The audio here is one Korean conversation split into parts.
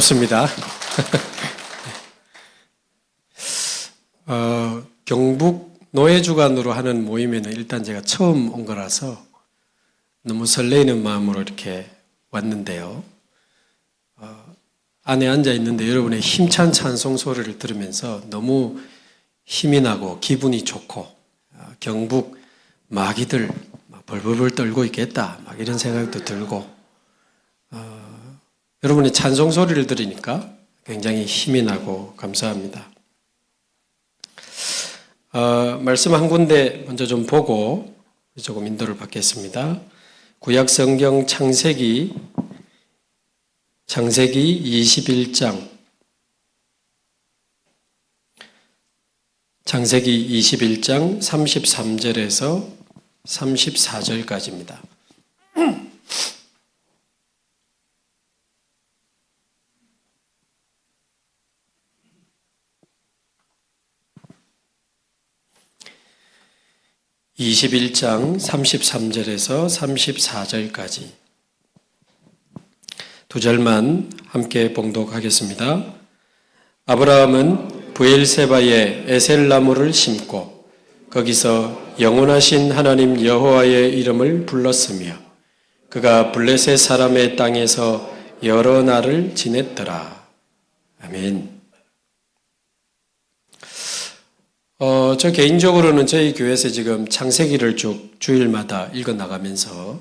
반갑습니다. 경북 노예주간으로 하는 모임에는 일단 제가 처음 온 거라서 너무 설레이는 마음으로 이렇게 왔는데요. 안에 앉아 있는데 여러분의 힘찬 찬송 소리를 들으면서 너무 힘이 나고 기분이 좋고 경북 마귀들 벌벌벌 떨고 있겠다 막 이런 생각도 들고 여러분의 찬송 소리를 들으니까 굉장히 힘이 나고 감사합니다. 말씀 한 군데 먼저 좀 보고 조금 인도를 받겠습니다. 구약 성경 창세기 21장 창세기 21장 33절에서 34절까지입니다. (21장) 33절에서 34절까지 두 절만 함께 봉독하겠습니다. 아브라함은 브엘세바에 에셀나무를 심고 거기서 영원하신 하나님 여호와의 이름을 불렀으며 그가 블레셋 사람의 땅에서 여러 날을 지냈더라. 아멘. 저 개인적으로는 저희 교회에서 지금 창세기를 쭉 주일마다 읽어 나가면서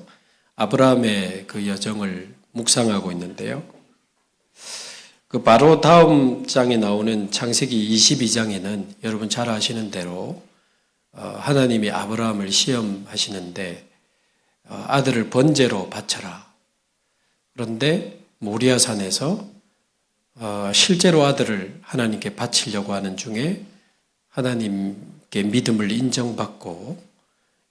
아브라함의 그 여정을 묵상하고 있는데요. 그 바로 다음 장에 나오는 창세기 22장에는 여러분 잘 아시는 대로 하나님이 아브라함을 시험하시는데 아들을 번제로 바쳐라. 그런데 모리아 산에서 실제로 아들을 하나님께 바치려고 하는 중에 하나님께 믿음을 인정받고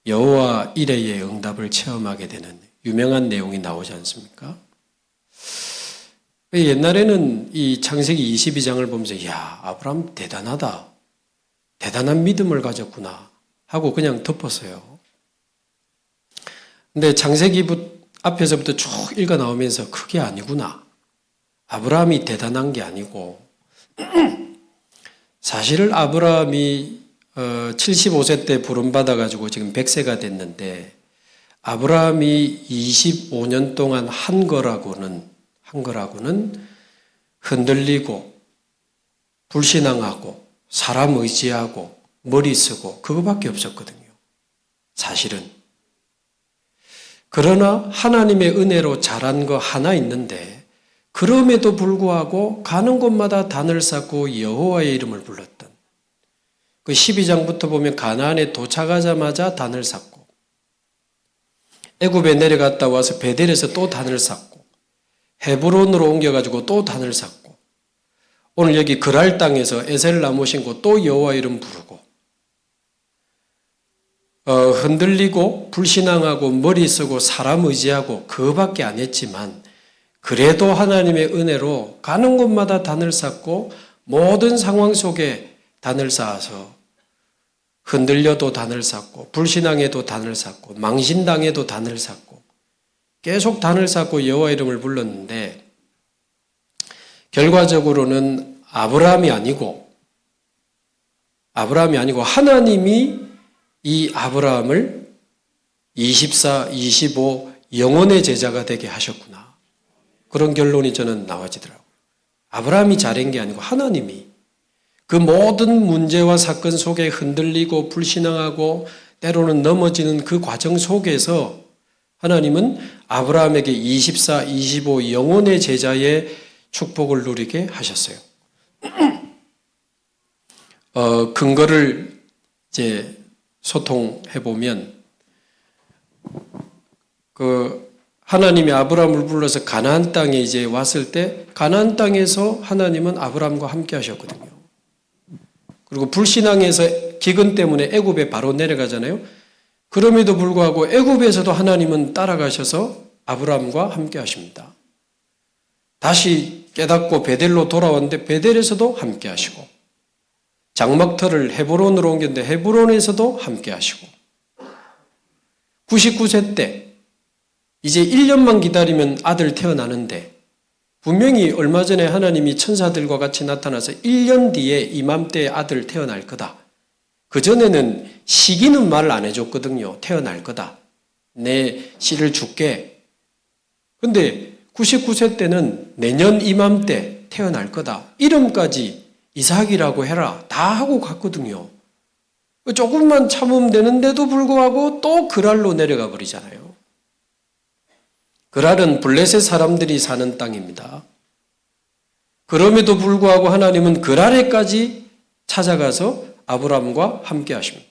여호와 이레의 응답을 체험하게 되는 유명한 내용이 나오지 않습니까? 옛날에는 이 창세기 22장을 보면서 야, 아브라함 대단하다. 대단한 믿음을 가졌구나 하고 그냥 덮었어요. 근데 창세기 앞에서부터 쭉 읽어 나오면서 그게 아니구나. 아브라함이 대단한 게 아니고 사실 아브라함이 75세 때 부름받아가지고 지금 100세가 됐는데 아브라함이 25년 동안 한 거라고는 흔들리고 불신앙하고 사람 의지하고 머리 쓰고 그거밖에 없었거든요. 사실은. 그러나 하나님의 은혜로 잘한 거 하나 있는데 그럼에도 불구하고 가는 곳마다 단을 쌓고 여호와의 이름을 불렀던 그 12장부터 보면 가나안에 도착하자마자 단을 쌓고 애굽에 내려갔다 와서 베델에서 또 단을 쌓고 헤브론으로 옮겨가지고 또 단을 쌓고 오늘 여기 그랄 땅에서 에셀나무 심고 또 여호와 이름 부르고 흔들리고 불신앙하고 머리 쓰고 사람 의지하고 그거밖에 안 했지만 그래도 하나님의 은혜로 가는 곳마다 단을 쌓고 모든 상황 속에 단을 쌓아서 흔들려도 단을 쌓고 불신앙에도 단을 쌓고 망신당해도 단을 쌓고 계속 단을 쌓고 여호와 이름을 불렀는데 결과적으로는 아브라함이 아니고 하나님이 이 아브라함을 24, 25 영혼의 제자가 되게 하셨구나. 그런 결론이 저는 나와지더라고요. 아브라함이 잘한 게 아니고 하나님이 그 모든 문제와 사건 속에 흔들리고 불신앙하고 때로는 넘어지는 그 과정 속에서 하나님은 아브라함에게 24, 25 영혼의 제자의 축복을 누리게 하셨어요. 근거를 이제 소통해 보면 하나님이 아브라함을 불러서 가나안 땅에 이제 왔을 때 가나안 땅에서 하나님은 아브라함과 함께 하셨거든요. 그리고 불신앙에서 기근 때문에 애굽에 바로 내려가잖아요. 그럼에도 불구하고 애굽에서도 하나님은 따라가셔서 아브라함과 함께 하십니다. 다시 깨닫고 베델로 돌아왔는데 베델에서도 함께 하시고 장막터를 헤브론으로 옮겼는데 헤브론에서도 함께 하시고 99세 때 이제 1년만 기다리면 아들 태어나는데 분명히 얼마 전에 하나님이 천사들과 같이 나타나서 1년 뒤에 이맘때에 아들 태어날 거다. 그전에는 시기는 말 안 해줬거든요. 태어날 거다. 내 씨를 줄게. 근데 99세 때는 내년 이맘때 태어날 거다. 이름까지 이삭이라고 해라. 다 하고 갔거든요. 조금만 참으면 되는데도 불구하고 또 그랄로 내려가 버리잖아요. 그랄은 블레셋 사람들이 사는 땅입니다. 그럼에도 불구하고 하나님은 그랄에까지 찾아가서 아브라함과 함께 하십니다.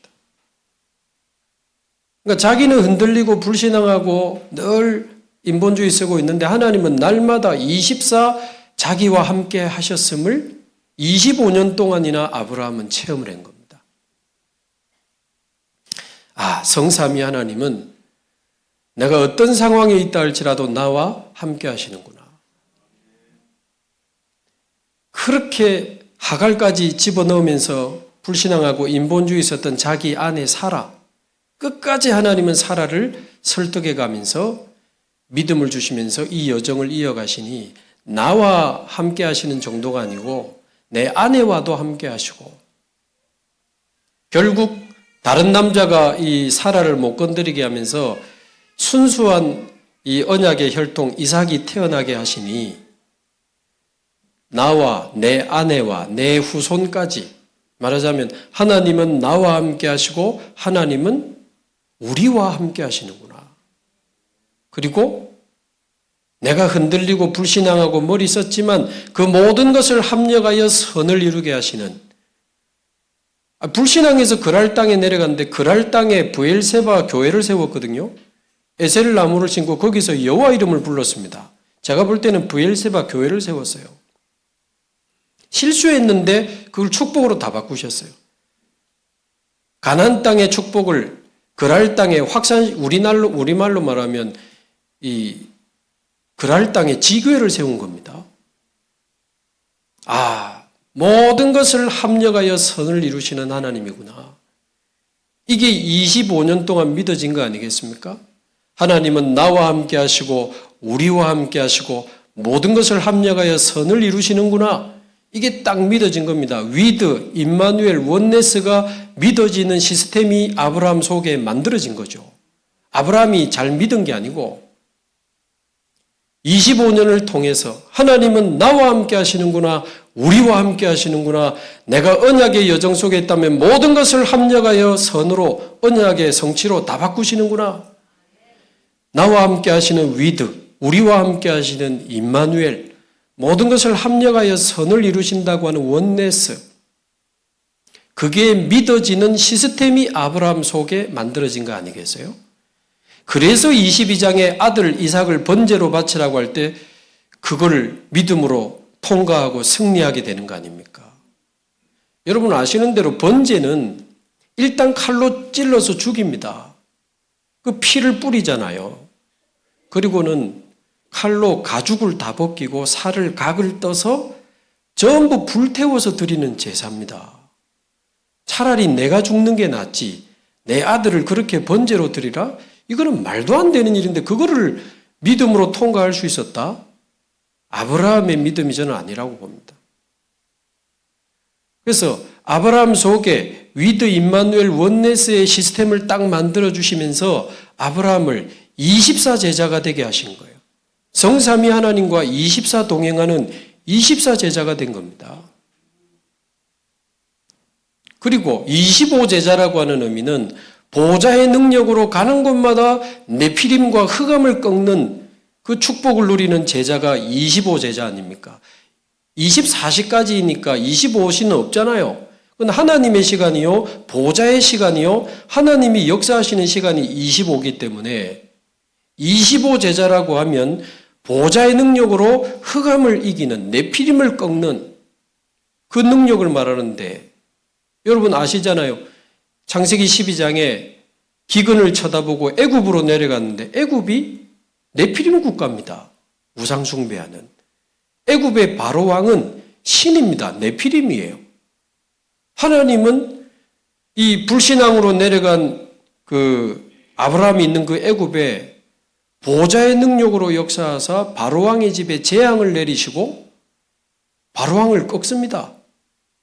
그러니까 자기는 흔들리고 불신앙하고 늘 인본주의 쓰고 있는데 하나님은 날마다 24 자기와 함께 하셨음을 25년 동안이나 아브라함은 체험을 한 겁니다. 성삼위 하나님은 내가 어떤 상황에 있다 할지라도 나와 함께 하시는구나. 그렇게 하갈까지 집어넣으면서 불신앙하고 인본주의 있었던 자기 아내 사라, 끝까지 하나님은 사라를 설득해 가면서 믿음을 주시면서 이 여정을 이어가시니 나와 함께 하시는 정도가 아니고 내 아내와도 함께 하시고 결국 다른 남자가 이 사라를 못 건드리게 하면서 순수한 이 언약의 혈통 이삭이 태어나게 하시니 나와 내 아내와 내 후손까지 말하자면 하나님은 나와 함께 하시고 하나님은 우리와 함께 하시는구나. 그리고 내가 흔들리고 불신앙하고 머리 썼지만 그 모든 것을 합력하여 선을 이루게 하시는 불신앙에서 그랄 땅에 내려갔는데 그랄 땅에 브엘세바 교회를 세웠거든요. 에셀 나무를 심고 거기서 여호와 이름을 불렀습니다. 제가 볼 때는 브엘세바 교회를 세웠어요. 실수했는데 그걸 축복으로 다 바꾸셨어요. 가나안 땅의 축복을 그랄 땅에 우리말로 말하면 이 그랄 땅에 지교회를 세운 겁니다. 모든 것을 합력하여 선을 이루시는 하나님이구나. 이게 25년 동안 믿어진 거 아니겠습니까? 하나님은 나와 함께 하시고 우리와 함께 하시고 모든 것을 합력하여 선을 이루시는구나. 이게 딱 믿어진 겁니다. 위드, 임마누엘, 원네스가 믿어지는 시스템이 아브라함 속에 만들어진 거죠. 아브라함이 잘 믿은 게 아니고 25년을 통해서 하나님은 나와 함께 하시는구나, 우리와 함께 하시는구나, 내가 언약의 여정 속에 있다면 모든 것을 합력하여 선으로 언약의 성취로 다 바꾸시는구나. 나와 함께 하시는 위드, 우리와 함께 하시는 임마누엘, 모든 것을 합력하여 선을 이루신다고 하는 원네스, 그게 믿어지는 시스템이 아브라함 속에 만들어진 거 아니겠어요? 그래서 22장에 아들 이삭을 번제로 바치라고 할 때 그걸 믿음으로 통과하고 승리하게 되는 거 아닙니까? 여러분 아시는 대로 번제는 일단 칼로 찔러서 죽입니다. 그 피를 뿌리잖아요. 그리고는 칼로 가죽을 다 벗기고 살을 각을 떠서 전부 불태워서 드리는 제사입니다. 차라리 내가 죽는 게 낫지 내 아들을 그렇게 번제로 드리라? 이거는 말도 안 되는 일인데 그거를 믿음으로 통과할 수 있었다? 아브라함의 믿음이 저는 아니라고 봅니다. 그래서 아브라함 속에 위드 임마누엘 원네스의 시스템을 딱 만들어 주시면서 아브라함을 24 제자가 되게 하신 거예요. 성삼위 하나님과 24 동행하는 24 제자가 된 겁니다. 그리고 25 제자라고 하는 의미는 보좌의 능력으로 가는 곳마다 네피림과 흑암을 꺾는 그 축복을 누리는 제자가 25 제자 아닙니까? 24시까지니까 25시는 없잖아요. 그건 하나님의 시간이요, 보좌의 시간이요, 하나님이 역사하시는 시간이 25기 때문에 25 제자라고 하면 보좌의 능력으로 흑암을 이기는, 네피림을 꺾는 그 능력을 말하는데 여러분 아시잖아요. 창세기 12장에 기근을 쳐다보고 애굽으로 내려갔는데 애굽이 네피림 국가입니다. 우상 숭배하는. 애굽의 바로 왕은 신입니다. 네피림이에요. 하나님은 이 불신앙으로 내려간 그 아브라함이 있는 그 애굽에 보좌의 능력으로 역사하사 바로왕의 집에 재앙을 내리시고 바로왕을 꺾습니다.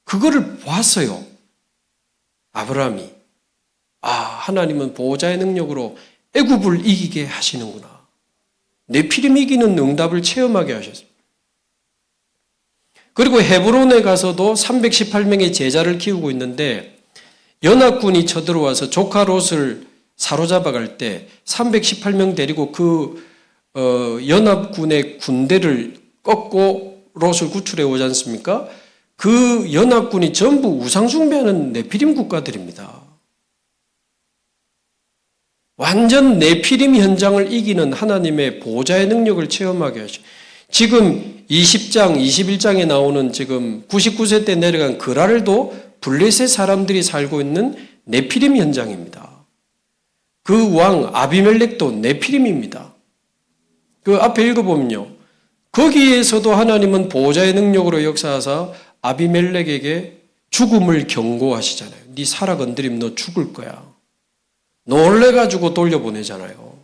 그거를 봤어요. 아브라함이. 하나님은 보좌의 능력으로 애굽을 이기게 하시는구나. 네피림 이기는 응답을 체험하게 하셨습니다. 그리고 헤브론에 가서도 318명의 제자를 키우고 있는데 연합군이 쳐들어와서 조카 롯을 사로잡아 갈 때 318명 데리고 그 연합군의 군대를 꺾고 롯을 구출해 오지 않습니까? 그 연합군이 전부 우상숭배하는 네피림 국가들입니다. 완전 네피림 현장을 이기는 하나님의 보좌의 능력을 체험하게 하시. 지금 20장, 21장에 나오는 지금 99세 때 내려간 그랄도 블레셋 사람들이 살고 있는 네피림 현장입니다. 그 왕 아비멜렉도 네피림입니다. 그 앞에 읽어보면요. 거기에서도 하나님은 보좌의 능력으로 역사하사 아비멜렉에게 죽음을 경고하시잖아요. 네 살아 건드리면 너 죽을 거야. 놀래가지고 돌려보내잖아요.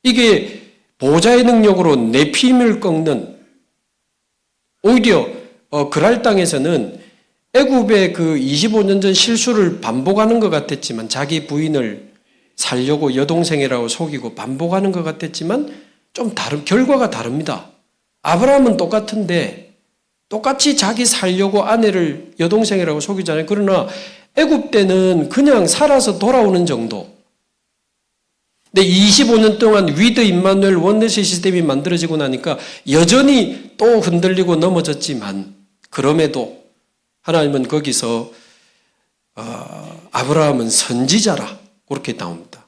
이게 보좌의 능력으로 네피림을 꺾는, 오히려 그랄 땅에서는 애굽의 그 25년 전 실수를 반복하는 것 같았지만, 자기 부인을 살려고 여동생이라고 속이고 반복하는 것 같았지만 좀 결과가 다릅니다. 아브라함은 똑같은데 똑같이 자기 살려고 아내를 여동생이라고 속이잖아요. 그러나 애굽 때는 그냥 살아서 돌아오는 정도. 근데 25년 동안 위드 임마누엘 원네스 시스템이 만들어지고 나니까 여전히 또 흔들리고 넘어졌지만, 그럼에도 하나님은 거기서 아브라함은 선지자라 그렇게 나옵니다.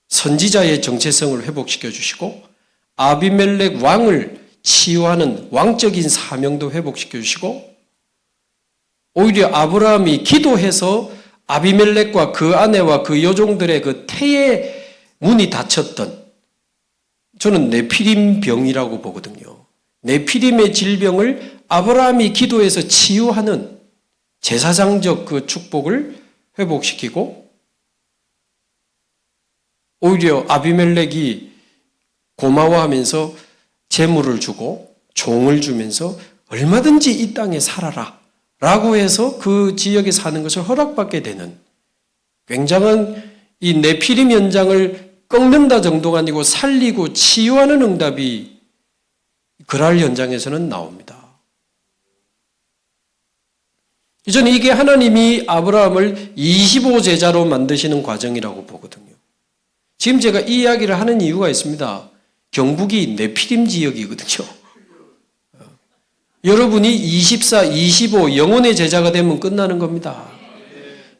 선지자의 정체성을 회복시켜 주시고 아비멜렉 왕을 치유하는 왕적인 사명도 회복시켜 주시고, 오히려 아브라함이 기도해서 아비멜렉과 그 아내와 그 여종들의 그 태의 문이 닫혔던, 저는 네피림 병이라고 보거든요. 네피림의 질병을 아브라함이 기도해서 치유하는 제사장적 그 축복을 회복시키고, 오히려 아비멜렉이 고마워하면서 재물을 주고 종을 주면서 얼마든지 이 땅에 살아라 라고 해서 그 지역에 사는 것을 허락받게 되는, 굉장한 이 네피림 현장을 꺾는다 정도가 아니고 살리고 치유하는 응답이 그랄 현장에서는 나옵니다. 저는 이게 하나님이 아브라함을 25제자로 만드시는 과정이라고 보거든요. 지금 제가 이 이야기를 하는 이유가 있습니다. 경북이 네피림 지역이거든요. 여러분이 24, 25 영혼의 제자가 되면 끝나는 겁니다.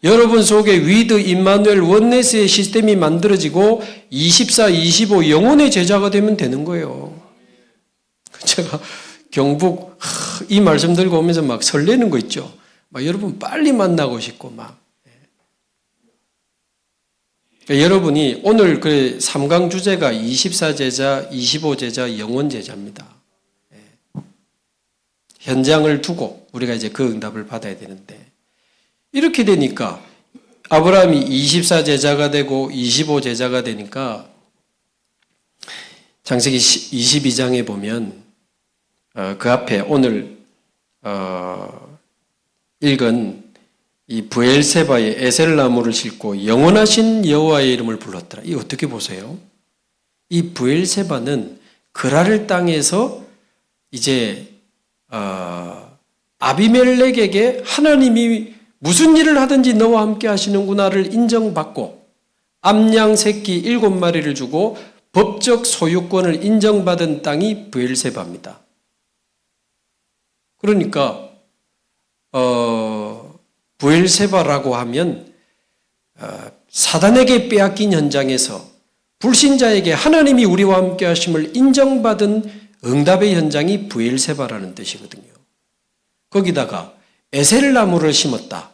여러분 속에 위드 임마누엘 원네스의 시스템이 만들어지고 24, 25 영혼의 제자가 되면 되는 거예요. 제가 경북 이 말씀 들고 오면서 막 설레는 거 있죠. 막 여러분 빨리 만나고 싶고 막. 그러니까 여러분이 오늘 그 3강 주제가 24제자, 25제자, 영혼제자입니다. 현장을 두고 우리가 이제 그 응답을 받아야 되는데, 이렇게 되니까 아브라함이 24제자가 되고 25제자가 되니까 창세기 22장에 보면 그 앞에 오늘 읽은 이 브엘세바의 에셀나무를 싣고 영원하신 여호와의 이름을 불렀더라. 이 어떻게 보세요? 이 브엘세바는 그랄 땅에서 이제 아비멜렉에게 하나님이 무슨 일을 하든지 너와 함께 하시는구나를 인정받고 암양 새끼 7마리를 주고 법적 소유권을 인정받은 땅이 브엘세바입니다. 그러니까 브엘세바라고 하면 사단에게 빼앗긴 현장에서 불신자에게 하나님이 우리와 함께 하심을 인정받은 응답의 현장이 브엘세바라는 뜻이거든요. 거기다가 에셀나무를 심었다.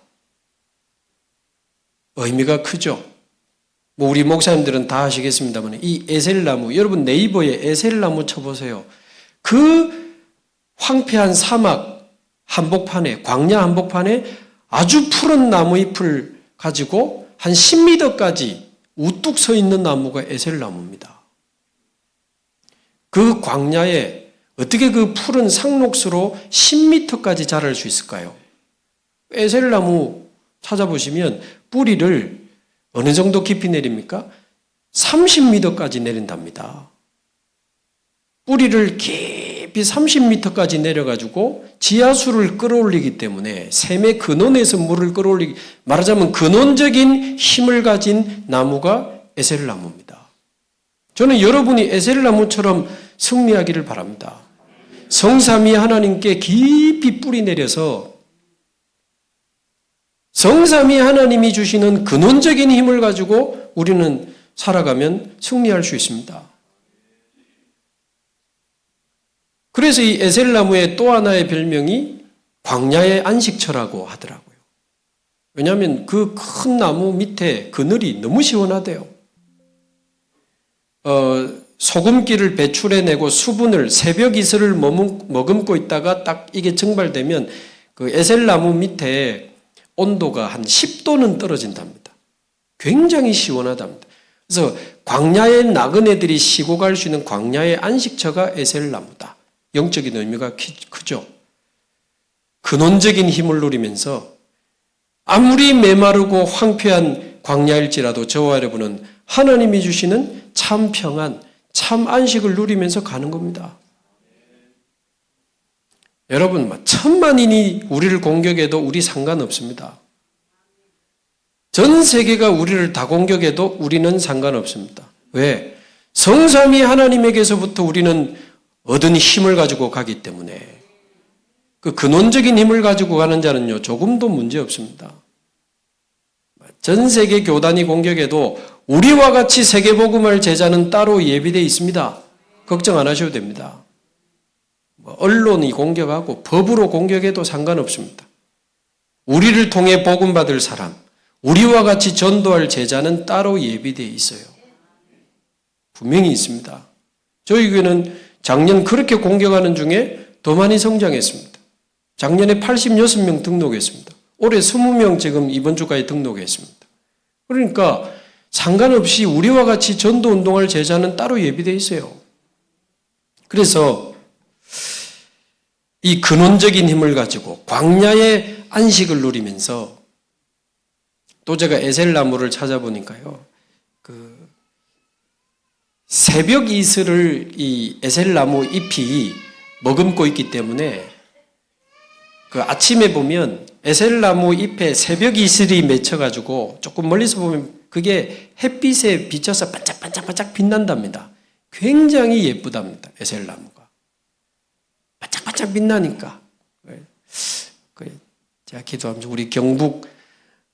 의미가 크죠. 뭐 우리 목사님들은 다 아시겠습니다만 이 에셀나무, 여러분 네이버에 에셀나무 쳐보세요. 그 황폐한 사막 한복판에, 광야 한복판에 아주 푸른 나무잎을 가지고 한 10m까지 우뚝 서 있는 나무가 에셀나무입니다. 그 광야에 어떻게 그 푸른 상록수로 10m까지 자랄 수 있을까요? 에셀나무 찾아보시면 뿌리를 어느 정도 깊이 내립니까? 30m까지 내린답니다. 뿌리를 깊이 30m까지 내려가지고 지하수를 끌어올리기 때문에 샘의 근원에서 물을 끌어올리기, 말하자면 근원적인 힘을 가진 나무가 에셀나무입니다. 저는 여러분이 에셀나무처럼 승리하기를 바랍니다. 성삼위 하나님께 깊이 뿌리 내려서 성삼위 하나님이 주시는 근원적인 힘을 가지고 우리는 살아가면 승리할 수 있습니다. 그래서 이 에셀나무의 또 하나의 별명이 광야의 안식처라고 하더라고요. 왜냐하면 그 큰 나무 밑에 그늘이 너무 시원하대요. 소금기를 배출해내고 수분을 새벽 이슬을 머금고 있다가 딱 이게 증발되면 그 에셀나무 밑에 온도가 한 10도는 떨어진답니다. 굉장히 시원하답니다. 그래서 광야의 나그네들이 쉬고 갈 수 있는 광야의 안식처가 에셀나무다. 영적인 의미가 크죠. 근원적인 힘을 누리면서 아무리 메마르고 황폐한 광야일지라도 저와 여러분은 하나님이 주시는 참 평안, 참 안식을 누리면서 가는 겁니다. 여러분, 1000만인이 우리를 공격해도 우리 상관없습니다. 전 세계가 우리를 다 공격해도 우리는 상관없습니다. 왜? 성삼위 하나님에게서부터 우리는 얻은 힘을 가지고 가기 때문에 그 근원적인 힘을 가지고 가는 자는요, 조금도 문제 없습니다. 전 세계 교단이 공격해도 우리와 같이 세계복음을 제자는 따로 예비되어 있습니다. 걱정 안 하셔도 됩니다. 언론이 공격하고 법으로 공격해도 상관없습니다. 우리를 통해 복음받을 사람, 우리와 같이 전도할 제자는 따로 예비되어 있어요. 분명히 있습니다. 저희 교회는 작년 그렇게 공격하는 중에 더 많이 성장했습니다. 작년에 86명 등록했습니다. 올해 20명 지금 이번 주까지 등록했습니다. 그러니까 상관없이 우리와 같이 전도 운동할 제자는 따로 예비되어 있어요. 그래서 이 근원적인 힘을 가지고 광야의 안식을 누리면서 또 제가 에셀나무를 찾아보니까요. 새벽 이슬을 이 에셀나무 잎이 머금고 있기 때문에 그 아침에 보면 에셀나무 잎에 새벽 이슬이 맺혀가지고 조금 멀리서 보면 그게 햇빛에 비쳐서 반짝반짝반짝 빛난답니다. 굉장히 예쁘답니다. 에셀나무가. 반짝반짝 빛나니까. 제가 기도하면서 우리 경북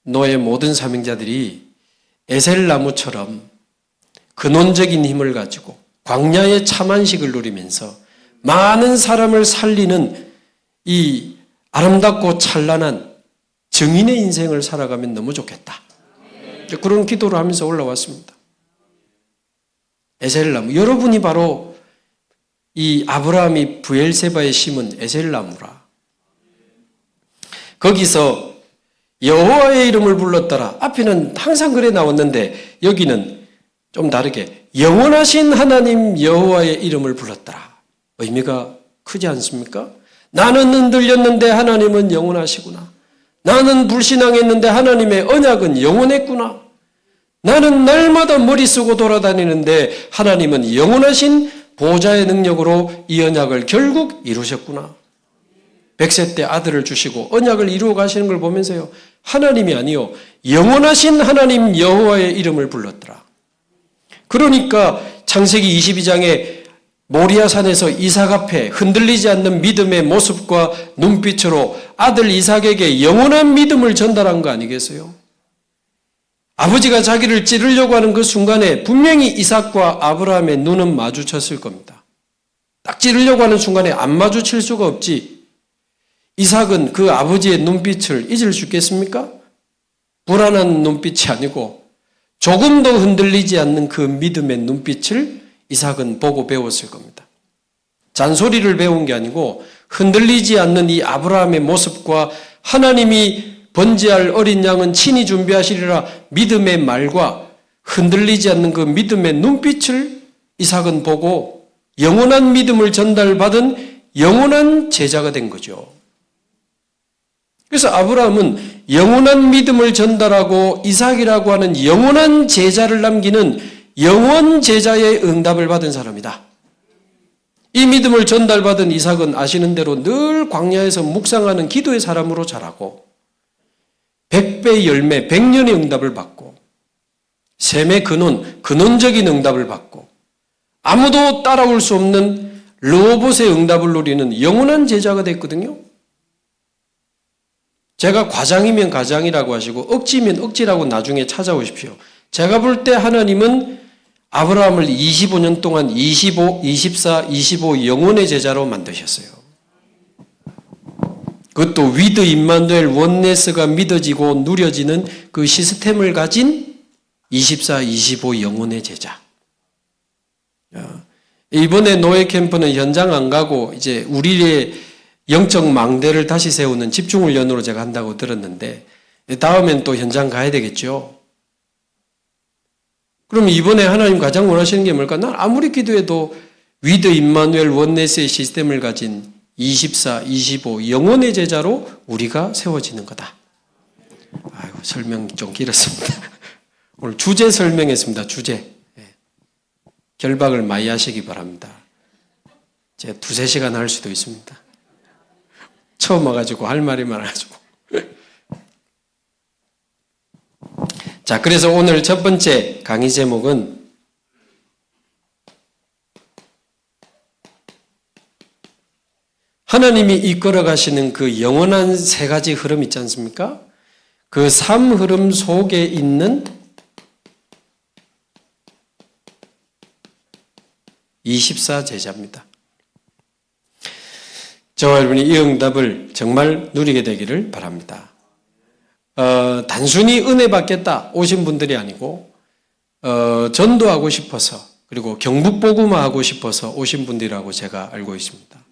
노예 모든 사명자들이 에셀나무처럼 근원적인 힘을 가지고 광야의 참안식을 누리면서 많은 사람을 살리는 이 아름답고 찬란한 증인의 인생을 살아가면 너무 좋겠다. 그런 기도를 하면서 올라왔습니다. 에셀나무, 여러분이 바로 이 아브라함이 브엘세바에 심은 에셀나무라. 거기서 여호와의 이름을 불렀더라. 앞에는 항상 그래 나왔는데 여기는 좀 다르게 영원하신 하나님 여호와의 이름을 불렀더라. 의미가 크지 않습니까? 나는 흔들렸는데 하나님은 영원하시구나. 나는 불신앙했는데 하나님의 언약은 영원했구나. 나는 날마다 머리 쓰고 돌아다니는데 하나님은 영원하신 보좌의 능력으로 이 언약을 결국 이루셨구나. 100세 때 아들을 주시고 언약을 이루어 가시는 걸 보면서요. 하나님이 아니요. 영원하신 하나님 여호와의 이름을 불렀더라. 그러니까 창세기 22장에 모리아산에서 이삭 앞에 흔들리지 않는 믿음의 모습과 눈빛으로 아들 이삭에게 영원한 믿음을 전달한 거 아니겠어요? 아버지가 자기를 찌르려고 하는 그 순간에 분명히 이삭과 아브라함의 눈은 마주쳤을 겁니다. 딱 찌르려고 하는 순간에 안 마주칠 수가 없지. 이삭은 그 아버지의 눈빛을 잊을 수 있겠습니까? 불안한 눈빛이 아니고 조금 더 흔들리지 않는 그 믿음의 눈빛을 이삭은 보고 배웠을 겁니다. 잔소리를 배운 게 아니고 흔들리지 않는 이 아브라함의 모습과 하나님이 번제할 어린 양은 친히 준비하시리라 믿음의 말과 흔들리지 않는 그 믿음의 눈빛을 이삭은 보고 영원한 믿음을 전달받은 영원한 제자가 된 거죠. 그래서 아브라함은 영원한 믿음을 전달하고 이삭이라고 하는 영원한 제자를 남기는 영원 제자의 응답을 받은 사람이다. 이 믿음을 전달받은 이삭은 아시는 대로 늘 광야에서 묵상하는 기도의 사람으로 자라고 100배의 열매, 100년의 응답을 받고 셈의 근원적인 응답을 받고 아무도 따라올 수 없는 르호봇의 응답을 누리는 영원한 제자가 됐거든요. 제가 과장이면 과장이라고 하시고 억지면 억지라고 나중에 찾아오십시오. 제가 볼 때 하나님은 아브라함을 25년 동안 25, 24, 25 영혼의 제자로 만드셨어요. 그것도 위드 임마누엘 원네스가 믿어지고 누려지는 그 시스템을 가진 24, 25 영혼의 제자. 이번에 노예 캠프는 현장 안 가고 이제 우리의 영적 망대를 다시 세우는 집중훈련으로 제가 한다고 들었는데 다음엔 또 현장 가야 되겠죠. 그럼 이번에 하나님 가장 원하시는 게 뭘까? 난 아무리 기도해도 위드 임마누엘 원네스의 시스템을 가진 24, 25 영혼의 제자로 우리가 세워지는 거다. 아이고, 설명 좀 길었습니다. 오늘 주제 설명했습니다. 주제. 결박을 많이 하시기 바랍니다. 제가 2-3시간 할 수도 있습니다. 처음 와가지고 할 말이 많아가지고. 자, 그래서 오늘 첫 번째 강의 제목은 하나님이 이끌어 가시는 그 영원한 3가지 흐름 있지 않습니까? 그 3흐름 속에 있는 24 제자입니다. 저와 여러분이 이 응답을 정말 누리게 되기를 바랍니다. 단순히 은혜 받겠다 오신 분들이 아니고 전도하고 싶어서 그리고 경북복음화 하고 싶어서 오신 분들이라고 제가 알고 있습니다.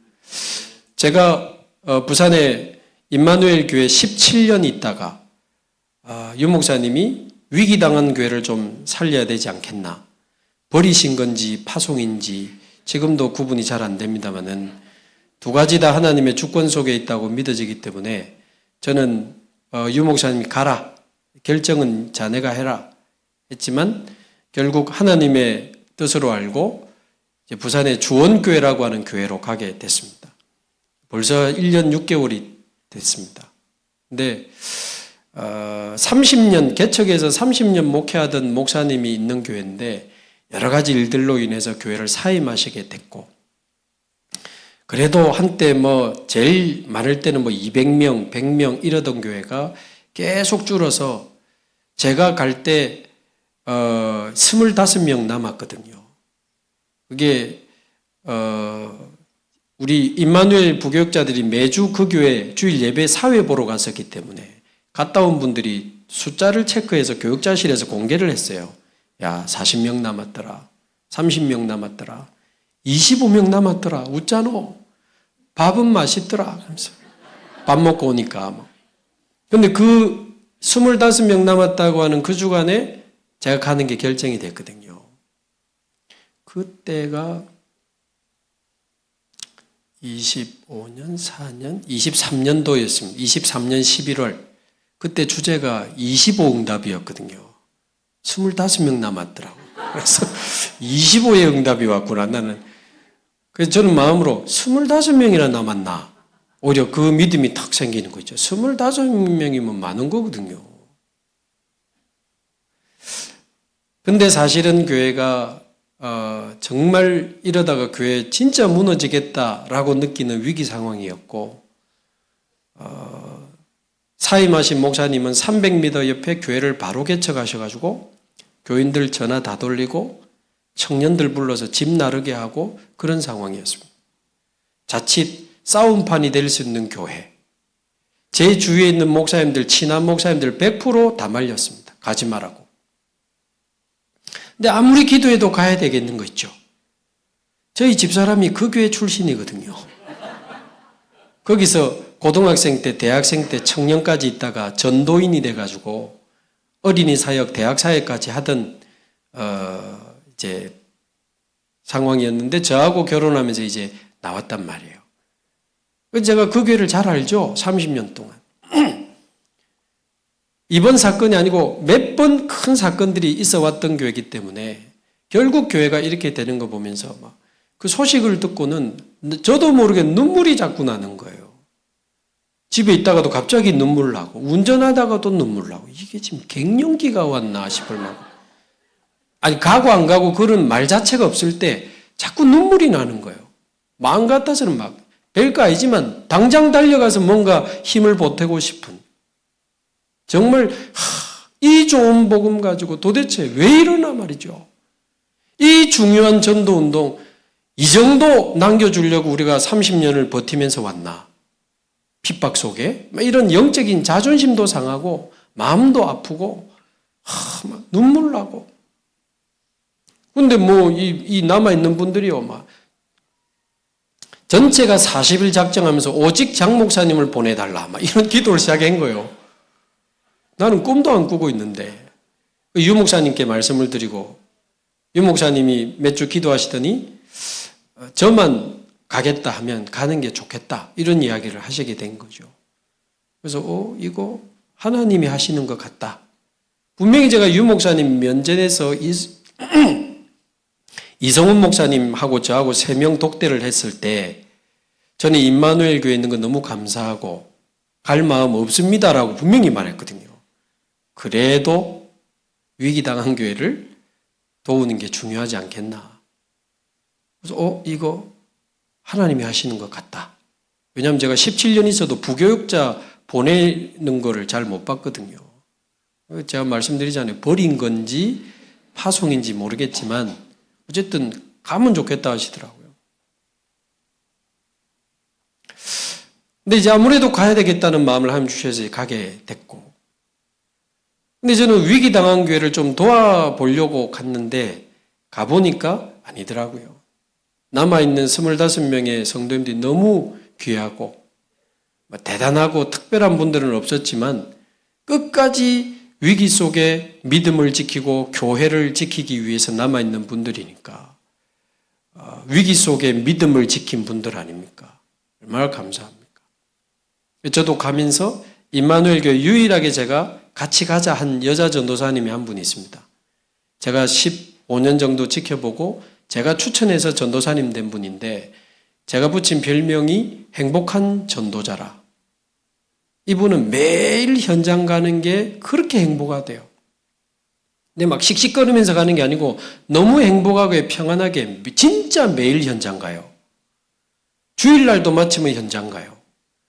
제가 부산에 임마누엘 교회 17년 있다가 유 목사님이 위기당한 교회를 좀 살려야 되지 않겠나, 버리신 건지 파송인지 지금도 구분이 잘 안 됩니다만은 2가지 다 하나님의 주권 속에 있다고 믿어지기 때문에 저는 유 목사님이 가라, 결정은 자네가 해라 했지만 결국 하나님의 뜻으로 알고 이제 부산의 주원교회라고 하는 교회로 가게 됐습니다. 벌써 1년 6개월이 됐습니다. 근데 30년 개척해서 30년 목회하던 목사님이 있는 교회인데 여러 가지 일들로 인해서 교회를 사임하시게 됐고, 그래도 한때 제일 많을 때는 200명, 100명 이러던 교회가 계속 줄어서 제가 갈 때 25명 남았거든요. 그게 우리 임마누엘 부교육자들이 매주 그 교회 주일 예배 사회 보러 갔었기 때문에 갔다 온 분들이 숫자를 체크해서 교육자실에서 공개를 했어요. 야, 40명 남았더라. 30명 남았더라. 25명 남았더라. 웃잖아. 밥은 맛있더라. 그러면서 밥 먹고 오니까. 근데 그 25명 남았다고 하는 그 주간에 제가 가는 게 결정이 됐거든요. 그때가 25년, 4년, 23년도였습니다. 23년 11월. 그때 주제가 25응답이었거든요. 25명 남았더라고. 그래서 25의 응답이 왔구나. 그래서 저는 마음으로 25명이나 남았나. 오히려 그 믿음이 탁 생기는 거죠. 25명이면 많은 거거든요. 근데 사실은 교회가 정말 이러다가 교회 진짜 무너지겠다라고 느끼는 위기 상황이었고, 사임하신 목사님은 300m 옆에 교회를 바로 개척하셔가지고 교인들 전화 다 돌리고 청년들 불러서 집 나르게 하고 그런 상황이었습니다. 자칫 싸움판이 될 수 있는 교회. 제 주위에 있는 목사님들, 친한 목사님들 100% 다 말렸습니다. 가지 말라고. 근데 아무리 기도해도 가야 되겠는 거 있죠. 저희 집사람이 그 교회 출신이거든요. 거기서 고등학생 때, 대학생 때, 청년까지 있다가 전도인이 돼가지고 어린이 사역, 대학 사역까지 하던 이제 상황이었는데 저하고 결혼하면서 이제 나왔단 말이에요. 제가 그 교회를 잘 알죠. 30년 동안. 이번 사건이 아니고 몇 번 큰 사건들이 있어 왔던 교회이기 때문에 결국 교회가 이렇게 되는 거 보면서 막 그 소식을 듣고는 저도 모르게 눈물이 자꾸 나는 거예요. 집에 있다가도 갑자기 눈물 나고 운전하다가도 눈물 나고 이게 지금 갱년기가 왔나 싶을 만큼 아니 가고 안 가고 그런 말 자체가 없을 때 자꾸 눈물이 나는 거예요. 마음 같아서는 막 별거 아니지만 당장 달려가서 뭔가 힘을 보태고 싶은 정말 이 좋은 복음 가지고 도대체 왜 이러나 말이죠. 이 중요한 전도운동 이 정도 남겨주려고 우리가 30년을 버티면서 왔나. 핍박 속에 이런 영적인 자존심도 상하고 마음도 아프고 막 눈물 나고 근데 뭐 이 남아있는 분들이요 막 전체가 40일 작정하면서 오직 장 목사님을 보내달라 막 이런 기도를 시작한 거예요. 나는 꿈도 안 꾸고 있는데 유 목사님께 말씀을 드리고 유 목사님이 몇 주 기도하시더니 저만 가겠다 하면 가는 게 좋겠다 이런 이야기를 하시게 된 거죠. 그래서 이거 하나님이 하시는 것 같다. 분명히 제가 유 목사님 면전에서 이성훈 목사님하고 저하고 3명 독대를 했을 때 저는 임마누엘 교회에 있는 거 너무 감사하고 갈 마음 없습니다라고 분명히 말했거든요. 그래도 위기당한 교회를 도우는 게 중요하지 않겠나. 그래서 이거 하나님이 하시는 것 같다. 왜냐하면 제가 17년 있어도 부교육자 보내는 거를 잘 못 봤거든요. 제가 말씀드리잖아요. 버린 건지 파송인지 모르겠지만 어쨌든 가면 좋겠다 하시더라고요. 근데 이제 아무래도 가야 되겠다는 마음을 하나님 주셔서 가게 됐고 근데 저는 위기당한 교회를 좀 도와보려고 갔는데 가보니까 아니더라고요. 남아있는 25명의 성도님들이 너무 귀하고 대단하고 특별한 분들은 없었지만 끝까지 위기 속에 믿음을 지키고 교회를 지키기 위해서 남아있는 분들이니까 위기 속에 믿음을 지킨 분들 아닙니까? 얼마나 감사합니까? 저도 가면서 임마누엘 교회 유일하게 제가 같이 가자 한 여자 전도사님이 한 분이 있습니다. 제가 15년 정도 지켜보고 제가 추천해서 전도사님 된 분인데 제가 붙인 별명이 행복한 전도자라. 이분은 매일 현장 가는 게 그렇게 행복하대요. 근데 막 씩씩거리면서 가는 게 아니고 너무 행복하게 평안하게 진짜 매일 현장 가요. 주일날도 마치면 현장 가요.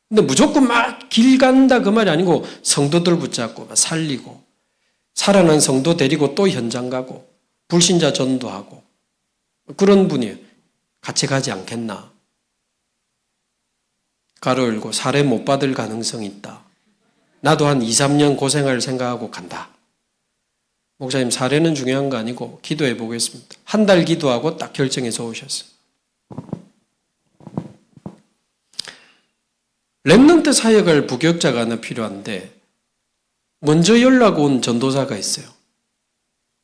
근데 무조건 막 길 간다 그 말이 아니고 성도들 붙잡고 막 살리고 살아난 성도 데리고 또 현장 가고 불신자 전도하고 그런 분이에요. 같이 가지 않겠나. 가로 열고 살해 못 받을 가능성이 있다. 나도 한 2, 3년 고생할 생각하고 간다. 목사님 살해는 중요한 거 아니고 기도해 보겠습니다. 한 달 기도하고 딱 결정해서 오셨어요. 렘넌트 사역을 부교육자가 하나 필요한데 먼저 연락 온 전도사가 있어요.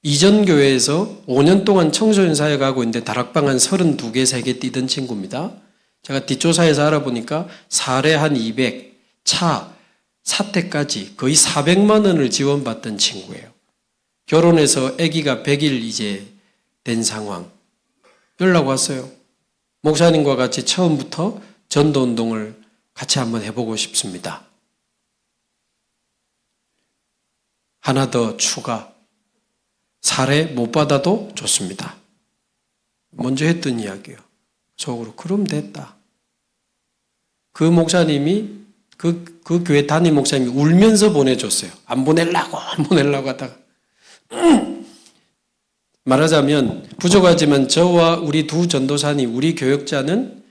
이전 교회에서 5년 동안 청소년 사역하고 있는데 다락방 한 32개, 3개 뛰던 친구입니다. 제가 뒷조사에서 알아보니까 사례 한 200, 차, 사태까지 거의 400만 원을 지원받던 친구예요. 결혼해서 아기가 100일 이제 된 상황. 연락 왔어요. 목사님과 같이 처음부터 전도운동을 같이 한번 해보고 싶습니다. 하나 더 추가. 사례 못 받아도 좋습니다. 먼저 했던 이야기예요. 속으로 그럼 됐다. 그 목사님이 그 교회 담임 목사님이 울면서 보내줬어요. 안 보내려고 하다가 말하자면 부족하지만 저와 우리 두 전도사님 우리 교역자는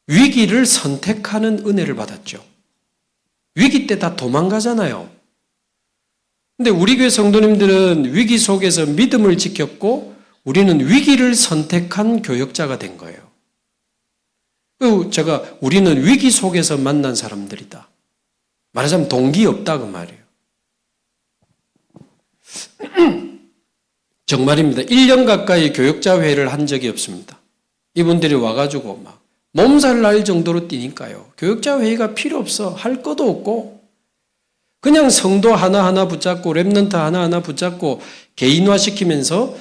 위기를 선택하는 은혜를 받았죠. 위기 때 다 도망가잖아요. 근데 우리 교회 성도님들은 위기 속에서 믿음을 지켰고 우리는 위기를 선택한 교역자가 된 거예요. 그리고 우리는 위기 속에서 만난 사람들이다. 말하자면 동기 없다 그 말이에요. 정말입니다. 1년 가까이 교역자 회의를 한 적이 없습니다. 이분들이 와가지고 막 몸살 날 정도로 뛰니까요. 교역자 회의가 필요 없어. 할 것도 없고 그냥 성도 하나하나 붙잡고 렘넌트 하나하나 붙잡고 개인화시키면서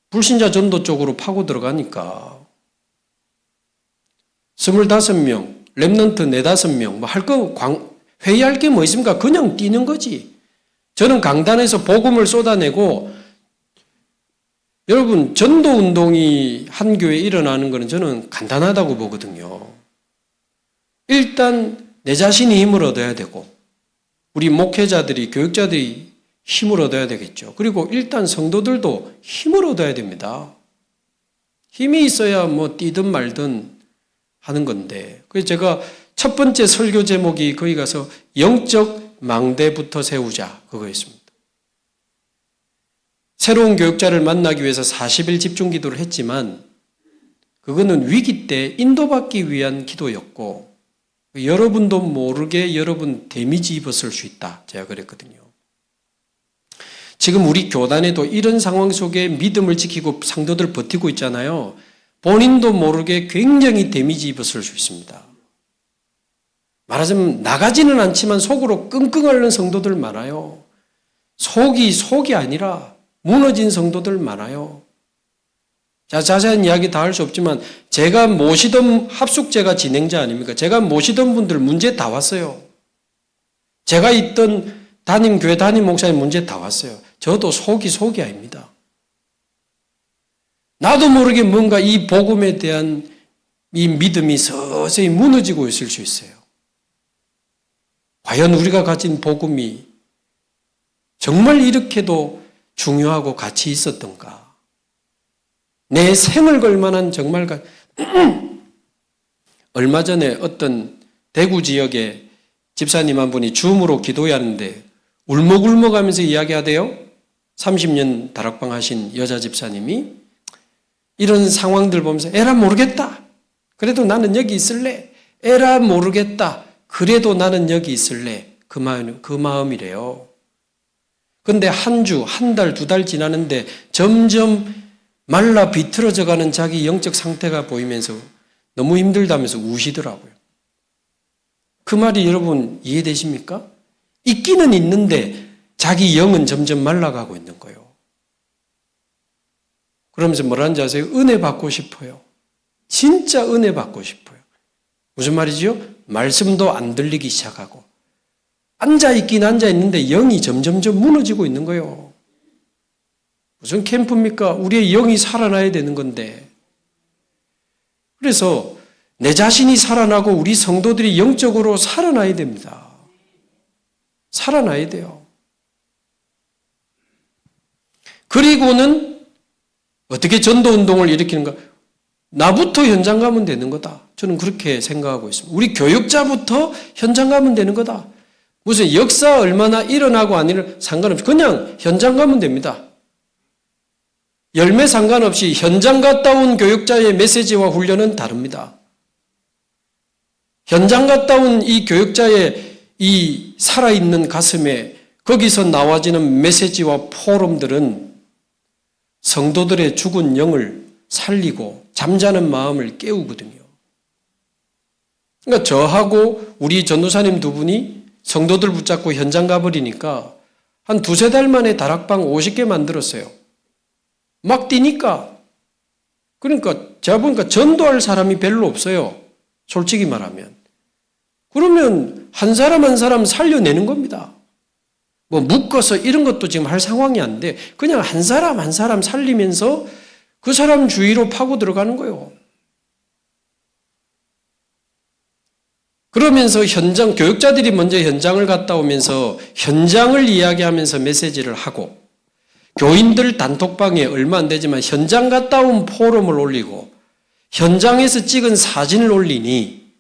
불신자 전도 쪽으로 파고 들어가니까 25명, 렘넌트 4-5명 뭐 할 거 회의할 게 뭐 있습니까? 그냥 뛰는 거지. 저는 강단에서 복음을 쏟아내고 여러분 전도운동이 한 교회에 일어나는 것은 저는 간단하다고 보거든요. 일단 내 자신이 힘을 얻어야 되고 우리 목회자들이 교육자들이 힘을 얻어야 되겠죠. 그리고 일단 성도들도 힘을 얻어야 됩니다. 힘이 있어야 뭐 뛰든 말든 하는 건데 그래서 제가 첫 번째 설교 제목이 거기 가서 영적 망대부터 세우자 그거였습니다. 새로운 교육자를 만나기 위해서 40일 집중 기도를 했지만 그거는 위기 때 인도받기 위한 기도였고 여러분도 모르게 여러분 데미지 입었을 수 있다. 제가 그랬거든요. 지금 우리 교단에도 이런 상황 속에 믿음을 지키고 상도들 버티고 있잖아요. 본인도 모르게 굉장히 데미지 입었을 수 있습니다. 말하자면 나가지는 않지만 속으로 끙끙 앓는 성도들 많아요. 속이 아니라 무너진 성도들 많아요. 자, 자세한 이야기 다 할 수 없지만 제가 모시던 합숙제가 진행자 아닙니까? 제가 모시던 분들 문제 다 왔어요. 제가 있던 교회 담임 목사님 문제 다 왔어요. 저도 속이 아닙니다. 나도 모르게 뭔가 이 복음에 대한 이 믿음이 서서히 무너지고 있을 수 있어요. 과연 우리가 가진 복음이 정말 이렇게도 중요하고 가치 있었던가? 내 생을 걸 만한 정말 얼마 전에 어떤 대구 지역에 집사님 한 분이 줌으로 기도해야 하는데 울먹울먹하면서 이야기하대요. 30년 다락방 하신 여자 집사님이 이런 상황들 보면서 에라 모르겠다. 그래도 나는 여기 있을래. 에라 모르겠다. 그래도 나는 여기 있을래. 그 마음이래요. 근데 한 주, 한 달, 2달 지나는데 점점 말라 비틀어져 가는 자기 영적 상태가 보이면서 너무 힘들다면서 우시더라고요. 그 말이 여러분 이해되십니까? 있기는 있는데 자기 영은 점점 말라가고 있는 거예요. 그러면서 뭐라는지 아세요? 은혜 받고 싶어요. 진짜 은혜 받고 싶어요. 무슨 말이지요? 말씀도 안 들리기 시작하고 앉아있긴 앉아있는데 영이 점점점 무너지고 있는 거예요. 무슨 캠프입니까? 우리의 영이 살아나야 되는 건데. 그래서 내 자신이 살아나고 우리 성도들이 영적으로 살아나야 됩니다. 살아나야 돼요. 그리고는 어떻게 전도운동을 일으키는가? 나부터 현장 가면 되는 거다. 저는 그렇게 생각하고 있습니다. 우리 교육자부터 현장 가면 되는 거다. 무슨 역사 얼마나 일어나고 안 일어나고 상관없이 그냥 현장 가면 됩니다. 열매 상관없이 현장 갔다 온 교육자의 메시지와 훈련은 다릅니다. 현장 갔다 온 이 교육자의 이 살아있는 가슴에 거기서 나와지는 메시지와 포럼들은 성도들의 죽은 영을 살리고 잠자는 마음을 깨우거든요. 그러니까 저하고 우리 전도사님 두 분이 성도들 붙잡고 현장 가버리니까 한 2-3달 만에 다락방 50개 만들었어요. 막 뛰니까. 그러니까 제가 보니까 전도할 사람이 별로 없어요. 솔직히 말하면. 그러면 한 사람 한 사람 살려내는 겁니다. 뭐 묶어서 이런 것도 지금 할 상황이 안 돼. 그냥 한 사람 한 사람 살리면서 그 사람 주위로 파고 들어가는 거예요. 그러면서 교육자들이 먼저 현장을 갔다 오면서 현장을 이야기하면서 메시지를 하고 교인들 단톡방에 얼마 안 되지만 현장 갔다 온 포럼을 올리고 현장에서 찍은 사진을 올리니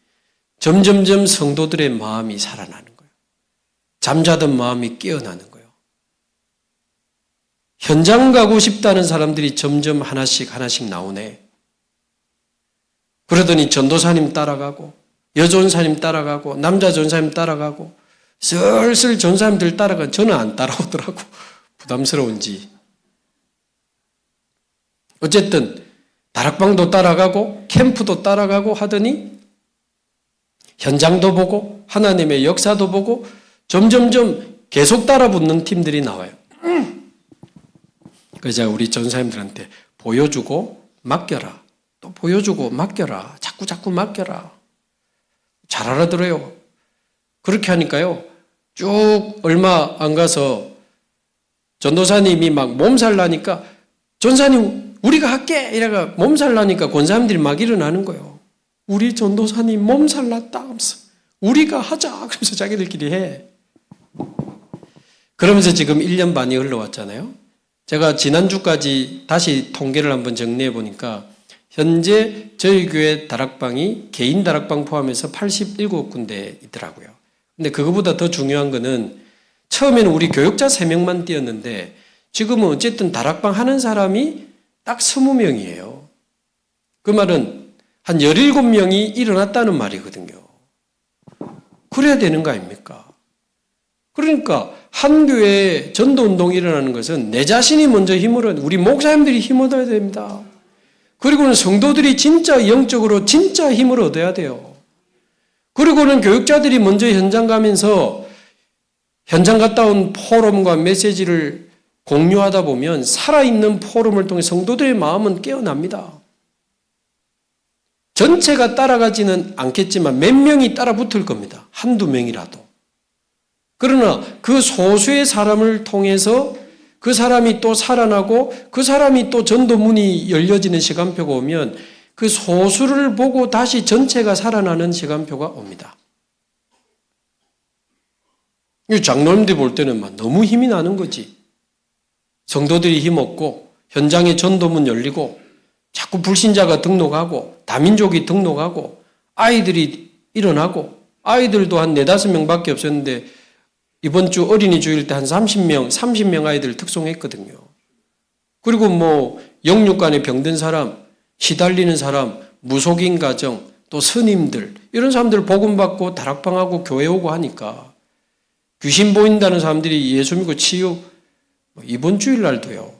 점점점 성도들의 마음이 살아나는 거예요. 잠자던 마음이 깨어나는 거예요. 현장 가고 싶다는 사람들이 점점 하나씩 나오네. 그러더니 전도사님 따라가고 여전사님 따라가고 남자 전사님 따라가고 슬슬 전사님들 따라가 저는 안 따라오더라고. 부담스러운지. 어쨌든 다락방도 따라가고 캠프도 따라가고 하더니 현장도 보고 하나님의 역사도 보고 점점점 계속 따라붙는 팀들이 나와요. 그래서 제가 우리 전사님들한테 보여주고 맡겨라. 또 보여주고 맡겨라. 자꾸 맡겨라. 잘 알아들어요. 그렇게 하니까요. 쭉 얼마 안 가서 전도사님이 막 몸살 나니까 전사님 우리가 할게 이래가 몸살 나니까 권사님들이 막 일어나는 거예요. 우리 전도사님 몸살 났다 하면서 우리가 하자 그러면서 자기들끼리 해. 그러면서 지금 1년 반이 흘러왔잖아요. 제가 지난주까지 다시 통계를 한번 정리해 보니까 현재 저희 교회 다락방이 개인 다락방 포함해서 87군데 있더라고요. 근데 그거보다 더 중요한 거는 처음에는 우리 교육자 3명만 뛰었는데 지금은 어쨌든 다락방 하는 사람이 딱 20명이에요. 그 말은 한 17명이 일어났다는 말이거든요. 그래야 되는 거 아닙니까? 그러니까 한 교회에 전도운동이 일어나는 것은 내 자신이 먼저 힘을 우리 목사님들이 힘을 얻어야 됩니다. 그리고는 성도들이 진짜 영적으로 진짜 힘을 얻어야 돼요. 그리고는 교육자들이 먼저 현장 가면서 현장 갔다 온 포럼과 메시지를 공유하다 보면 살아있는 포럼을 통해 성도들의 마음은 깨어납니다. 전체가 따라가지는 않겠지만 몇 명이 따라 붙을 겁니다. 한두 명이라도. 그러나 그 소수의 사람을 통해서 그 사람이 또 살아나고 그 사람이 또 전도문이 열려지는 시간표가 오면 그 소수를 보고 다시 전체가 살아나는 시간표가 옵니다. 장로님들이 볼 때는 막 너무 힘이 나는 거지. 성도들이 힘없고 현장에 전도문 열리고 자꾸 불신자가 등록하고 다민족이 등록하고 아이들이 일어나고 아이들도 한 4-5명밖에 없었는데 이번 주 어린이 주일 때 한 30명 아이들 특송했거든요. 그리고 뭐 영육간에 병든 사람, 시달리는 사람, 무속인 가정, 또 스님들 이런 사람들 복음받고 다락방하고 교회 오고 하니까 귀신 보인다는 사람들이 예수 믿고 치유 이번 주일날도요.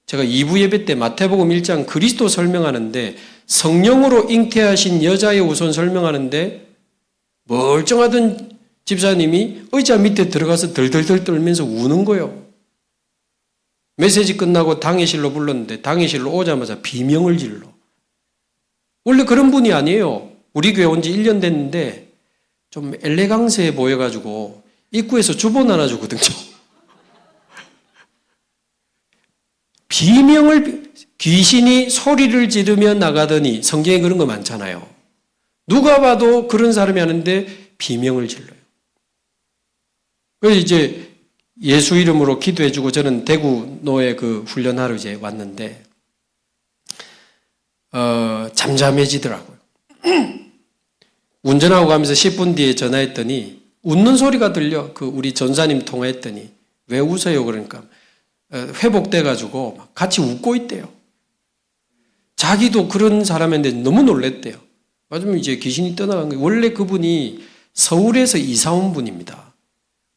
제가 2부 예배 때 마태복음 1장 그리스도 설명하는데 성령으로 잉태하신 여자의 우선 설명하는데 멀쩡하던 집사님이 의자 밑에 들어가서 덜덜덜 떨면서 우는 거예요. 메시지 끝나고 당회실로 불렀는데 당회실로 오자마자 비명을 질러. 원래 그런 분이 아니에요. 우리 교회 온 지 1년 됐는데 좀 엘레강스해 보여가지고 입구에서 주보 나눠주거든요. 귀신이 소리를 지르며 나가더니 성경에 그런 거 많잖아요. 누가 봐도 그런 사람이 하는데 비명을 질러요. 그래서 이제 예수 이름으로 기도해주고 저는 대구 노예 그 훈련하러 이제 왔는데 잠잠해지더라고요. 운전하고 가면서 10분 뒤에 전화했더니 웃는 소리가 들려. 그 우리 전사님 통화했더니 왜 웃어요? 그러니까 회복돼가지고 같이 웃고 있대요. 자기도 그런 사람인데 너무 놀랬대요. 맞으면 이제 귀신이 떠나간 거예요. 원래 그분이 서울에서 이사 온 분입니다.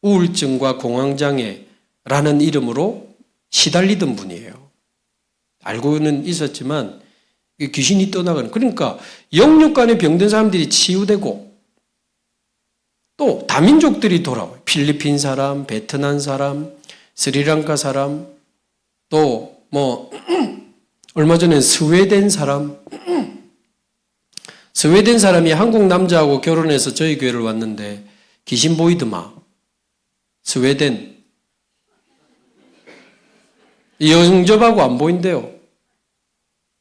우울증과 공황장애라는 이름으로 시달리던 분이에요. 알고는 있었지만 귀신이 떠나가는. 그러니까 영육간에 병든 사람들이 치유되고 또 다민족들이 돌아와요. 필리핀 사람, 베트남 사람, 스리랑카 사람, 또 뭐 얼마 전에 스웨덴 사람, 스웨덴 사람이 한국 남자하고 결혼해서 저희 교회를 왔는데 귀신 보이더마. 스웨덴. 영접하고 안 보인대요.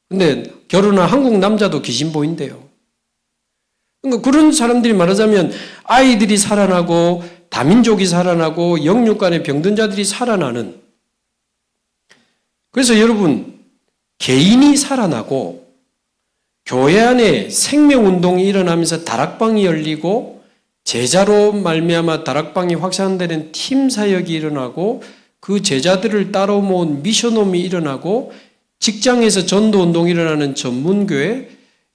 근데 결혼한 한국 남자도 귀신 보인대요. 그러니까 그런 사람들이 말하자면 아이들이 살아나고 다민족이 살아나고 영육간의 병든 자들이 살아나는. 그래서 여러분 개인이 살아나고 교회 안에 생명운동이 일어나면서 다락방이 열리고 제자로 말미암아 다락방이 확산되는 팀 사역이 일어나고 그 제자들을 따로 모은 미션홈이 일어나고 직장에서 전도운동이 일어나는 전문교회,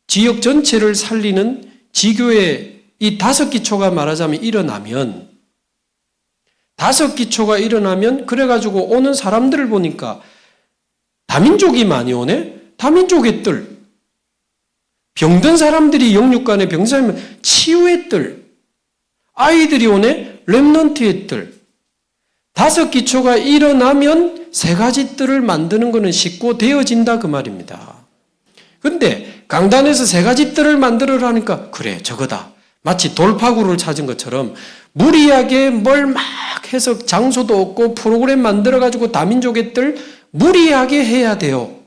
지역 전체를 살리는 지교회 이 5기초가 말하자면 일어나면 5기초가 일어나면 그래가지고 오는 사람들을 보니까 다민족이 많이 오네? 다민족의 뜰. 병든 사람들이 영육간에 병든 사람이 치유의 뜰. 아이들이 오네 렘넌트의 뜰. 5기초가 일어나면 3가지 뜰을 만드는 것은 쉽고 되어진다 그 말입니다. 근데 강단에서 3가지 뜰을 만들어라니까 그래 저거다. 마치 돌파구를 찾은 것처럼 무리하게 뭘 막 해서 장소도 없고 프로그램 만들어가지고 다민족의 뜰 무리하게 해야 돼요.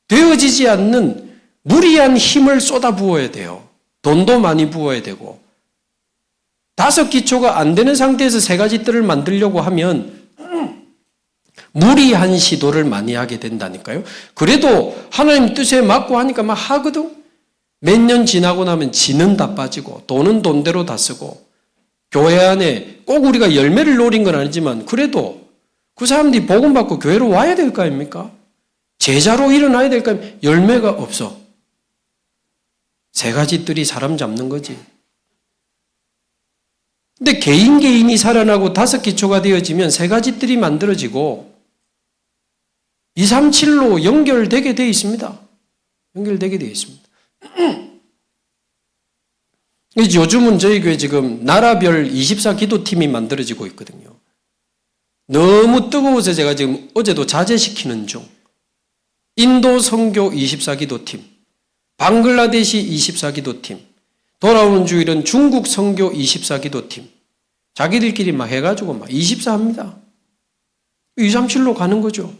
되어지지 않는 무리한 힘을 쏟아 부어야 돼요. 돈도 많이 부어야 되고 5기초가 안 되는 상태에서 3가지 뜰을 만들려고 하면 무리한 시도를 많이 하게 된다니까요. 그래도 하나님 뜻에 맞고 하니까 막 하거든. 몇 년 지나고 나면 지는 다 빠지고 돈은 돈대로 다 쓰고 교회 안에 꼭 우리가 열매를 노린 건 아니지만 그래도 그 사람들이 복음 받고 교회로 와야 될 거 아닙니까? 제자로 일어나야 될 거 아닙니까? 열매가 없어. 3가지 뜰이 사람 잡는 거지. 근데 개인이 살아나고 5기초가 되어지면 3가지 뜰이 만들어지고 237로 연결되게 되어 있습니다. 연결되게 되어 있습니다. 요즘은 저희 교회 지금 나라별 24기도팀이 만들어지고 있거든요. 너무 뜨거워서 제가 지금 어제도 자제시키는 중. 인도 선교 24기도팀, 방글라데시 24기도팀, 돌아오는 주일은 중국 선교 24기도팀. 자기들끼리 막 해가지고 막 24 합니다. 237로 가는 거죠.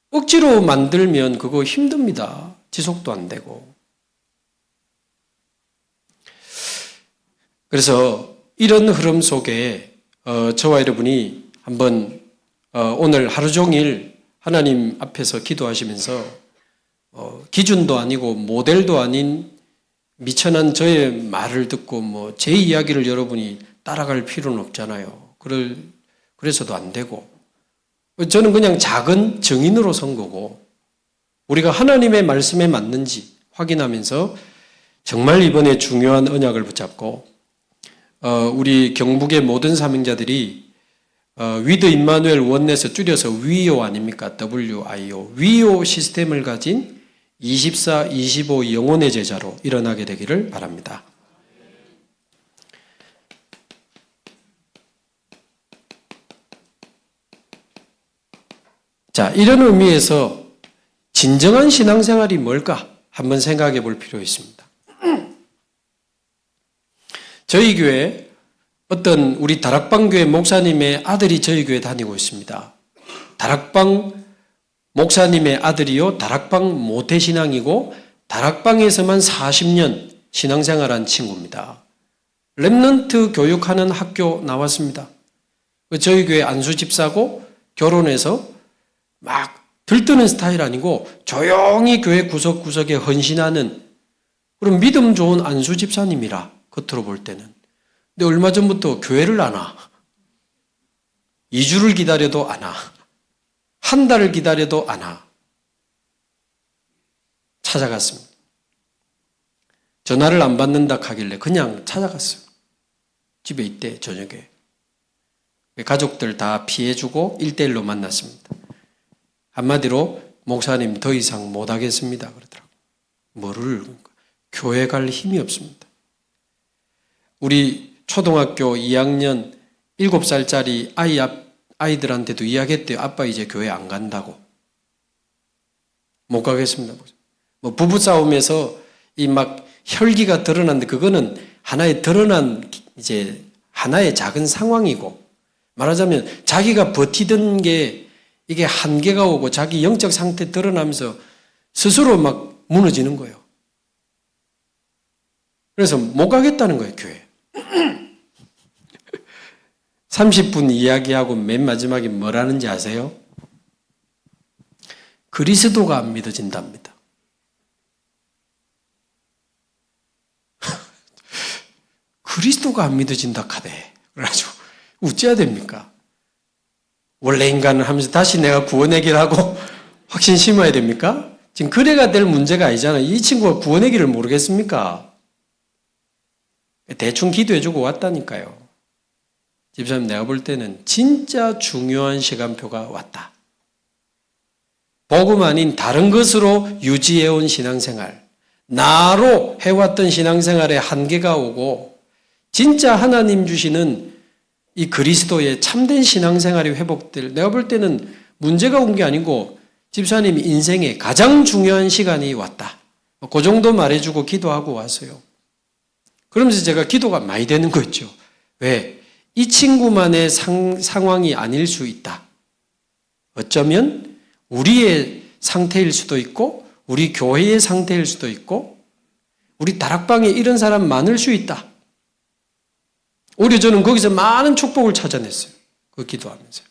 억지로 만들면 그거 힘듭니다. 지속도 안 되고. 그래서 이런 흐름 속에 저와 여러분이 한번 오늘 하루 종일 하나님 앞에서 기도하시면서 기준도 아니고 모델도 아닌 미천한 저의 말을 듣고 뭐 제 이야기를 여러분이 따라갈 필요는 없잖아요. 그래서도 안 되고 저는 그냥 작은 증인으로 선 거고 우리가 하나님의 말씀에 맞는지 확인하면서 정말 이번에 중요한 언약을 붙잡고 우리 경북의 모든 사명자들이 위드 임마누엘 원넷에서 줄여서 위오 아닙니까? WIO. 위오 시스템을 가진 24, 25 영혼의 제자로 일어나게 되기를 바랍니다. 자, 이런 의미에서 진정한 신앙생활이 뭘까? 한번 생각해 볼 필요 있습니다. 저희 교회 어떤 우리 다락방 교회 목사님의 아들이 저희 교회 다니고 있습니다. 다락방 목사님의 아들이요. 다락방 모태신앙이고 다락방에서만 40년 신앙생활한 친구입니다. 렘넌트 교육하는 학교 나왔습니다. 저희 교회 안수 집사고 결혼해서 막 들뜨는 스타일 아니고 조용히 교회 구석구석에 헌신하는 그런 믿음 좋은 안수 집사님이라 겉으로 볼 때는. 근데 얼마 전부터 교회를 안 와. 2주를 기다려도 안 와. 한 달을 기다려도 안 와. 찾아갔습니다. 전화를 안 받는다 하길래 그냥 찾아갔어요. 집에 있대 저녁에. 가족들 다 피해주고 1대1로 만났습니다. 한마디로 목사님 더 이상 못하겠습니다 그러더라고요. 뭐를? 교회 갈 힘이 없습니다. 우리 초등학교 2학년 7살짜리 아이들한테도 이야기했대요. 아빠 이제 교회 안 간다고. 못 가겠습니다. 뭐 부부싸움에서 이 막 혈기가 드러났는데 그거는 하나의 드러난 이제 하나의 작은 상황이고 말하자면 자기가 버티던 게 이게 한계가 오고 자기 영적 상태 드러나면서 스스로 막 무너지는 거예요. 그래서 못 가겠다는 거예요, 교회. 30분 이야기하고 맨 마지막에 뭐라는지 아세요? 그리스도가 안 믿어진답니다. 그리스도가 안 믿어진다 카대. 그래가지고 어찌해야 됩니까? 원래 인간을 하면서 다시 내가 구원의 길 하고 확신 심어야 됩니까? 지금 그래가 될 문제가 아니잖아요. 이 친구가 구원의 길을 모르겠습니까? 대충 기도해주고 왔다니까요. 집사님 내가 볼 때는 진짜 중요한 시간표가 왔다. 복음 아닌 다른 것으로 유지해온 신앙생활, 나로 해왔던 신앙생활에 한계가 오고 진짜 하나님 주시는 이 그리스도의 참된 신앙생활이 회복될, 내가 볼 때는 문제가 온 게 아니고 집사님 인생에 가장 중요한 시간이 왔다. 그 정도 말해주고 기도하고 왔어요. 그러면서 제가 기도가 많이 되는 거 있죠. 왜? 이 친구만의 상황이 아닐 수 있다. 어쩌면 우리의 상태일 수도 있고 우리 교회의 상태일 수도 있고 우리 다락방에 이런 사람 많을 수 있다. 오히려 저는 거기서 많은 축복을 찾아냈어요. 그 기도하면서.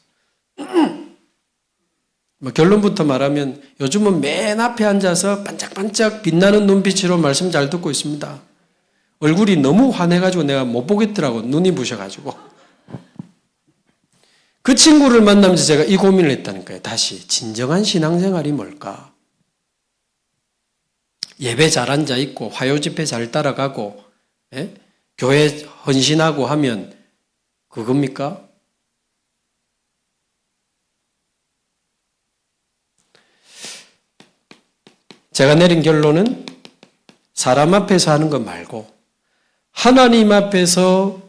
결론부터 말하면 요즘은 맨 앞에 앉아서 반짝반짝 빛나는 눈빛으로 말씀 잘 듣고 있습니다. 얼굴이 너무 환해가지고 내가 못 보겠더라고. 눈이 부셔가지고. 그 친구를 만나면서 제가 이 고민을 했다니까요. 다시 진정한 신앙생활이 뭘까? 예배 잘 앉아 있고 화요 집회 잘 따라가고 교회 헌신하고 하면 그겁니까? 제가 내린 결론은 사람 앞에서 하는 것 말고 하나님 앞에서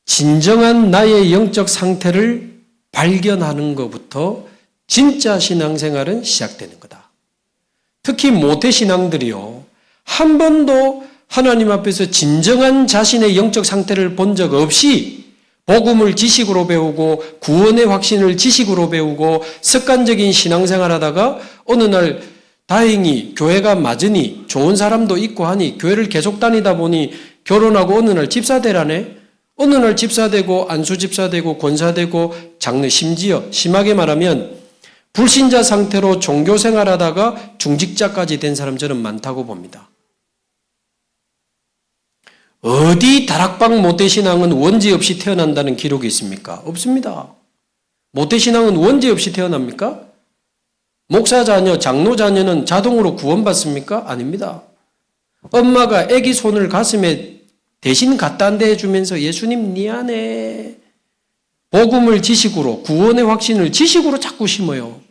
진정한 나의 영적 상태를 발견하는 것부터 진짜 신앙생활은 시작되는 거다. 특히 모태신앙들이요. 한 번도 하나님 앞에서 진정한 자신의 영적 상태를 본 적 없이 복음을 지식으로 배우고 구원의 확신을 지식으로 배우고 습관적인 신앙생활 하다가 어느 날 다행히 교회가 맞으니 좋은 사람도 있고 하니 교회를 계속 다니다 보니 결혼하고 어느 날 집사되라네. 어느 날 집사되고 안수집사되고 권사되고 장로 심지어 심하게 말하면 불신자 상태로 종교생활하다가 중직자까지 된 사람 저는 많다고 봅니다. 어디 다락방 모태신앙은 원죄 없이 태어난다는 기록이 있습니까? 없습니다. 모태신앙은 원죄 없이 태어납니까? 목사 자녀, 장로 자녀는 자동으로 구원받습니까? 아닙니다. 엄마가 아기 손을 가슴에 대신 갖다 대주면서 예수님 미안해. 복음을 지식으로, 구원의 확신을 지식으로 자꾸 심어요.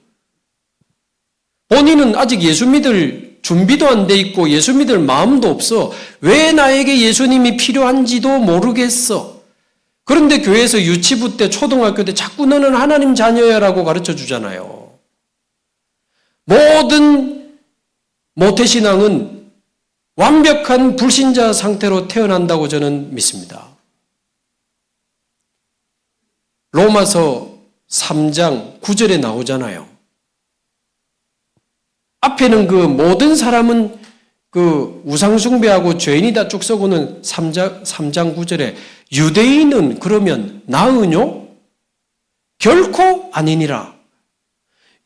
본인은 아직 예수 믿을 준비도 안 돼 있고 예수 믿을 마음도 없어. 왜 나에게 예수님이 필요한지도 모르겠어. 그런데 교회에서 유치부 때 초등학교 때 자꾸 너는 하나님 자녀야라고 가르쳐 주잖아요. 모든 모태신앙은 완벽한 불신자 상태로 태어난다고 저는 믿습니다. 로마서 3장 9절에 나오잖아요. 앞에는 그 모든 사람은 그 우상숭배하고 죄인이다 쭉 써고는 3장 9절에 유대인은 그러면 나으뇨? 결코 아니니라.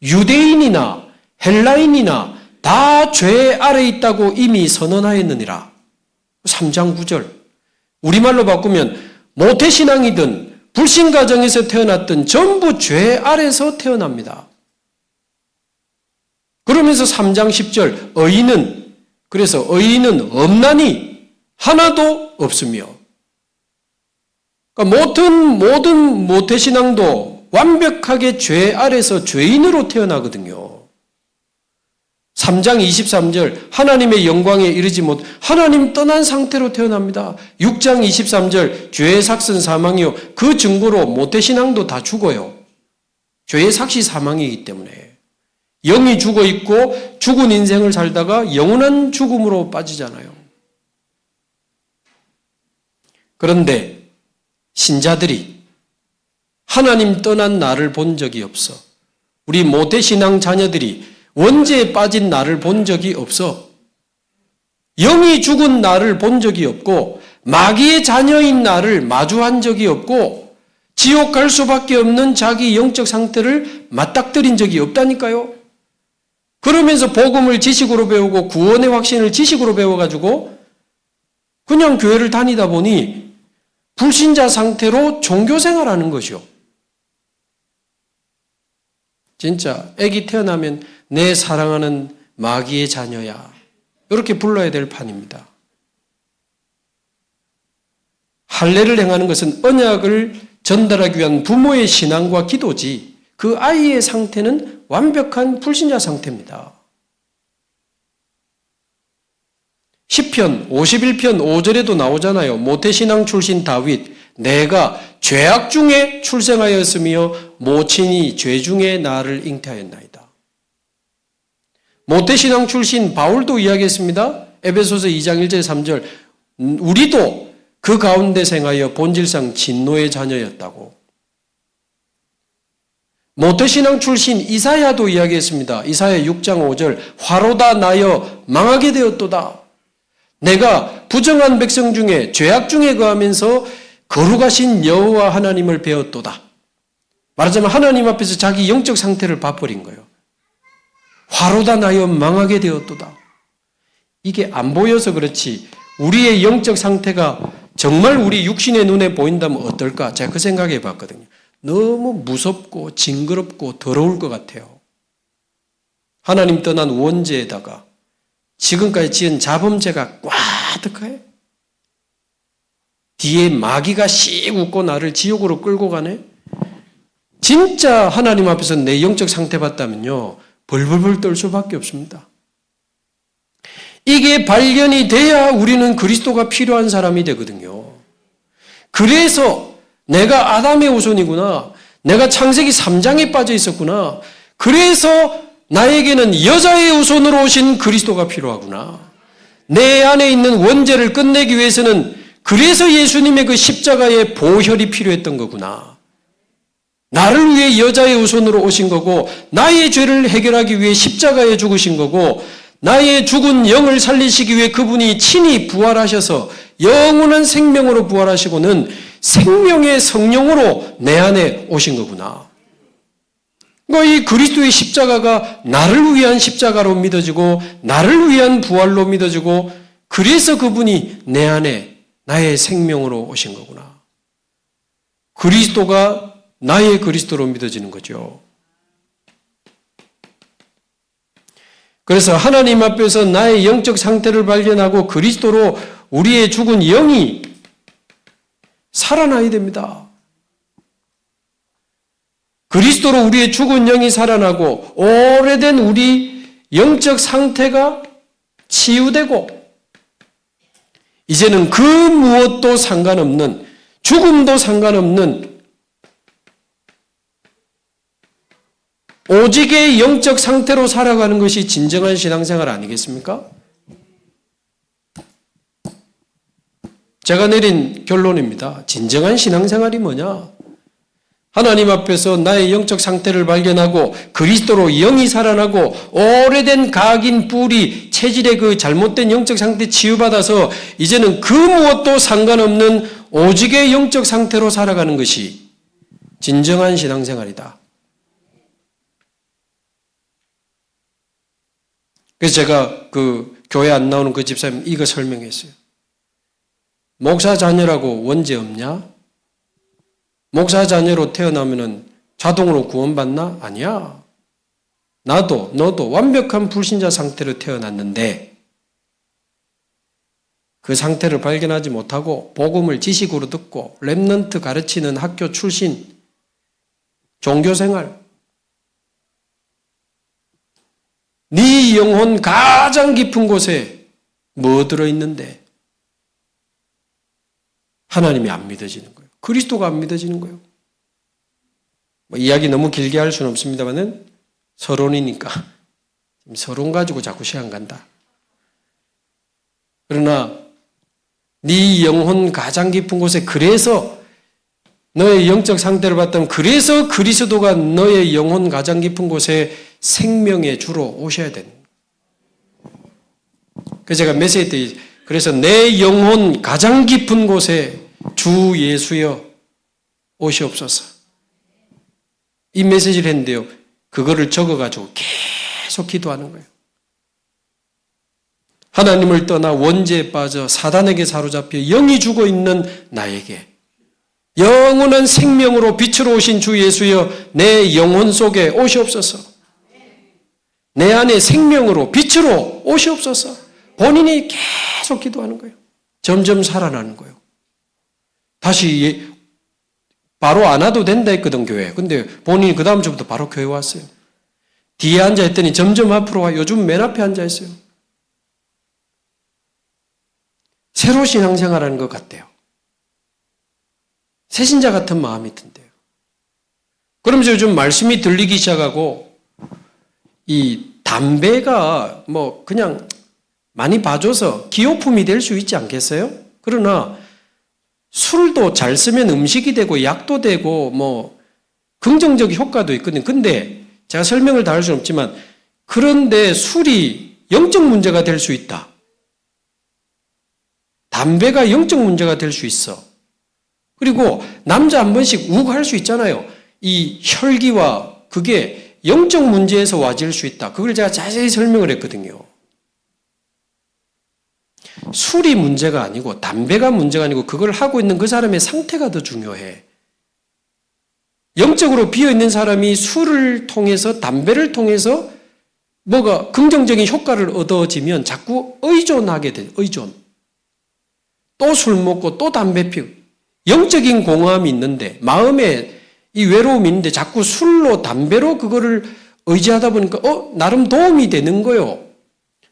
유대인이나 헬라인이나 다 죄 아래 있다고 이미 선언하였느니라. 3장 9절. 우리말로 바꾸면 모태신앙이든 불신가정에서 태어났든 전부 죄 아래서 태어납니다. 그러면서 3장 10절 의인은 없나니 하나도 없으며 그러니까 모든 모태신앙도 완벽하게 죄 아래서 죄인으로 태어나거든요. 3장 23절 하나님의 영광에 이르지 못 하나님 떠난 상태로 태어납니다. 6장 23절 죄의 삭은 사망이요 그 증거로 모태신앙도 다 죽어요. 죄의 삭이 사망이기 때문에 영이 죽어 있고 죽은 인생을 살다가 영원한 죽음으로 빠지잖아요. 그런데 신자들이 하나님 떠난 나를 본 적이 없어. 우리 모태신앙 자녀들이 원죄에 빠진 나를 본 적이 없어. 영이 죽은 나를 본 적이 없고 마귀의 자녀인 나를 마주한 적이 없고 지옥 갈 수밖에 없는 자기 영적 상태를 맞닥뜨린 적이 없다니까요. 그러면서 복음을 지식으로 배우고 구원의 확신을 지식으로 배워가지고 그냥 교회를 다니다 보니 불신자 상태로 종교생활하는 것이요. 진짜 아기 태어나면 내 사랑하는 마귀의 자녀야. 이렇게 불러야 될 판입니다. 할례를 행하는 것은 언약을 전달하기 위한 부모의 신앙과 기도지 그 아이의 상태는 완벽한 불신자 상태입니다. 시편 51편 5절에도 나오잖아요. 모태신앙 출신 다윗, 내가 죄악 중에 출생하였으며 모친이 죄 중에 나를 잉태하였나이다. 모태신앙 출신 바울도 이야기했습니다. 에베소서 2장 1절 3절 우리도 그 가운데 생하여 본질상 진노의 자녀였다고. 모태신앙 출신 이사야도 이야기했습니다. 이사야 6장 5절 화로다 나여 망하게 되었도다. 내가 부정한 백성 중에 죄악 중에 거하면서 거룩하신 여호와 하나님을 배웠도다. 말하자면 하나님 앞에서 자기 영적 상태를 봐버린 거예요. 화로다 나여 망하게 되었도다. 이게 안 보여서 그렇지 우리의 영적 상태가 정말 우리 육신의 눈에 보인다면 어떨까? 제가 그 생각해 봤거든요. 너무 무섭고 징그럽고 더러울 것 같아요. 하나님 떠난 원죄에다가 지금까지 지은 자범죄가 꽈득해. 뒤에 마귀가 씩 웃고 나를 지옥으로 끌고 가네. 진짜 하나님 앞에서 내 영적 상태 봤다면요. 벌벌벌 떨 수밖에 없습니다. 이게 발견이 돼야 우리는 그리스도가 필요한 사람이 되거든요. 그래서 내가 아담의 후손이구나. 내가 창세기 3장에 빠져 있었구나. 그래서 나에게는 여자의 후손으로 오신 그리스도가 필요하구나. 내 안에 있는 원죄를 끝내기 위해서는 그래서 예수님의 그 십자가의 보혈이 필요했던 거구나. 나를 위해 여자의 후손으로 오신 거고 나의 죄를 해결하기 위해 십자가에 죽으신 거고 나의 죽은 영을 살리시기 위해 그분이 친히 부활하셔서 영원한 생명으로 부활하시고는 생명의 성령으로 내 안에 오신 거구나. 그러니까 이 그리스도의 십자가가 나를 위한 십자가로 믿어지고 나를 위한 부활로 믿어지고 그래서 그분이 내 안에 나의 생명으로 오신 거구나. 그리스도가 나의 그리스도로 믿어지는 거죠. 그래서 하나님 앞에서 나의 영적 상태를 발견하고 그리스도로 우리의 죽은 영이 살아나야 됩니다. 그리스도로 우리의 죽은 영이 살아나고 오래된 우리 영적 상태가 치유되고 이제는 그 무엇도 상관없는 죽음도 상관없는 오직의 영적 상태로 살아가는 것이 진정한 신앙생활 아니겠습니까? 제가 내린 결론입니다. 진정한 신앙생활이 뭐냐? 하나님 앞에서 나의 영적 상태를 발견하고 그리스도로 영이 살아나고 오래된 각인 뿌리 체질의 그 잘못된 영적 상태 치유받아서 이제는 그 무엇도 상관없는 오직의 영적 상태로 살아가는 것이 진정한 신앙생활이다. 그래서 제가 그 교회 안 나오는 그 집사님 이거 설명했어요. 목사 자녀라고 원죄 없냐? 목사 자녀로 태어나면은 자동으로 구원받나? 아니야. 나도 너도 완벽한 불신자 상태로 태어났는데 그 상태를 발견하지 못하고 복음을 지식으로 듣고 렘넌트 가르치는 학교 출신 종교생활 네 영혼 가장 깊은 곳에 뭐 들어있는데 하나님이 안 믿어지는 거예요. 그리스도가 안 믿어지는 거예요. 뭐 이야기 너무 길게 할 수는 없습니다만은 서론이니까 서론 가지고 자꾸 시간 간다. 그러나 네 영혼 가장 깊은 곳에 그래서 너의 영적 상태를 봤다면 그래서 그리스도가 너의 영혼 가장 깊은 곳에 생명의 주로 오셔야 되는 거예요. 그래서 제가 메시지 때 그래서 내 영혼 가장 깊은 곳에 주 예수여 오시옵소서. 이 메시지를 했는데요. 그거를 적어가지고 계속 기도하는 거예요. 하나님을 떠나 원죄에 빠져 사단에게 사로잡혀 영이 죽어 있는 나에게 영원한 생명으로 빛으로 오신 주 예수여 내 영혼 속에 오시옵소서. 내 안에 생명으로 빛으로 오시옵소서. 본인이 계속 기도하는 거예요. 점점 살아나는 거예요. 다시 바로 안 와도 된다 했거든, 교회. 근데 본인이 그 다음 주부터 바로 교회 왔어요. 뒤에 앉아있더니 점점 앞으로 와. 요즘 맨 앞에 앉아있어요. 새로 신앙생활하는 것 같대요. 새신자 같은 마음이 든대요. 그러면서 요즘 말씀이 들리기 시작하고 이 담배가 뭐 그냥 많이 봐줘서 기호품이 될 수 있지 않겠어요? 그러나 술도 잘 쓰면 음식이 되고 약도 되고 뭐 긍정적 효과도 있거든요. 근데 제가 설명을 다 할 수는 없지만 그런데 술이 영적 문제가 될 수 있다. 담배가 영적 문제가 될 수 있어. 그리고 남자 한 번씩 우할 수 있잖아요. 이 혈기와 그게 영적 문제에서 와질 수 있다. 그걸 제가 자세히 설명을 했거든요. 술이 문제가 아니고 담배가 문제가 아니고 그걸 하고 있는 그 사람의 상태가 더 중요해. 영적으로 비어있는 사람이 술을 통해서 담배를 통해서 뭐가 긍정적인 효과를 얻어지면 자꾸 의존하게 돼. 의존. 또 술 먹고 또 담배 피우고 영적인 공허함이 있는데 마음에 이 외로움이 있는데 자꾸 술로 담배로 그거를 의지하다 보니까 나름 도움이 되는 거요.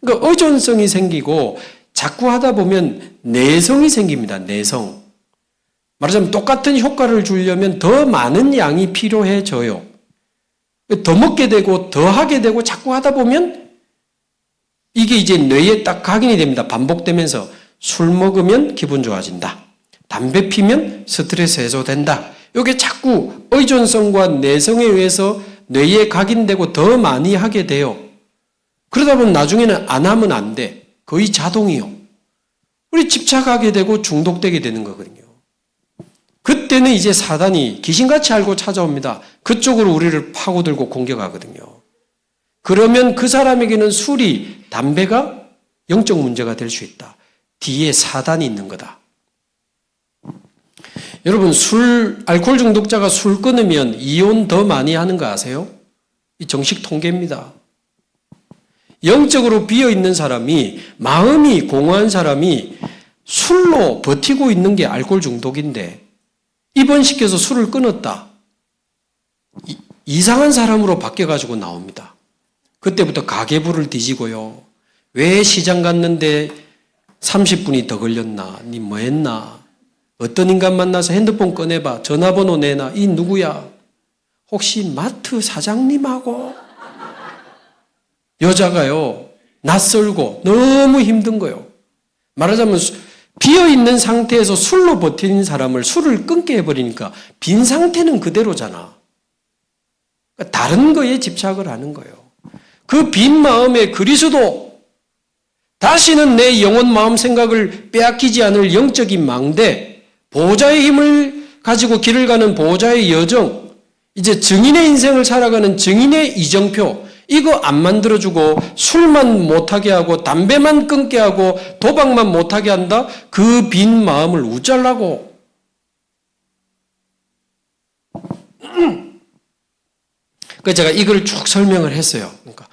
그러니까 의존성이 생기고 자꾸 하다 보면 내성이 생깁니다. 내성. 말하자면 똑같은 효과를 주려면 더 많은 양이 필요해져요. 더 먹게 되고 더 하게 되고 자꾸 하다 보면 이게 이제 뇌에 딱 각인이 됩니다. 반복되면서 술 먹으면 기분 좋아진다. 담배 피면 스트레스 해소된다. 이게 자꾸 의존성과 내성에 의해서 뇌에 각인되고 더 많이 하게 돼요. 그러다 보면 나중에는 안 하면 안 돼. 거의 자동이요. 우리 집착하게 되고 중독되게 되는 거거든요. 그때는 이제 사단이 귀신같이 알고 찾아옵니다. 그쪽으로 우리를 파고들고 공격하거든요. 그러면 그 사람에게는 술이, 담배가 영적 문제가 될 수 있다. 뒤에 사단이 있는 거다. 여러분, 알코올 중독자가 술 끊으면 이혼 더 많이 하는 거 아세요? 이 정식 통계입니다. 영적으로 비어있는 사람이, 마음이 공허한 사람이 술로 버티고 있는 게 알코올 중독인데 입원시켜서 술을 끊었다. 이상한 사람으로 바뀌어가지고 나옵니다. 그때부터 가계부를 뒤지고요. 왜 시장 갔는데 30분이 더 걸렸나? 니 뭐 했나? 어떤 인간 만나서 핸드폰 꺼내봐. 전화번호 내놔. 이 누구야? 혹시 마트 사장님하고? 여자가요. 낯설고 너무 힘든 거예요. 말하자면 비어있는 상태에서 술로 버티는 사람을 술을 끊게 해버리니까 빈 상태는 그대로잖아. 그러니까 다른 거에 집착을 하는 거예요. 그 빈 마음에 그리스도, 다시는 내 영혼 마음 생각을 빼앗기지 않을 영적인 망대, 보호자의 힘을 가지고 길을 가는 보호자의 여정, 이제 증인의 인생을 살아가는 증인의 이정표, 이거 안 만들어주고 술만 못하게 하고 담배만 끊게 하고 도박만 못하게 한다? 그 빈 마음을 우짤라고. 그래서 제가 이걸 쭉 설명을 했어요. 그러니까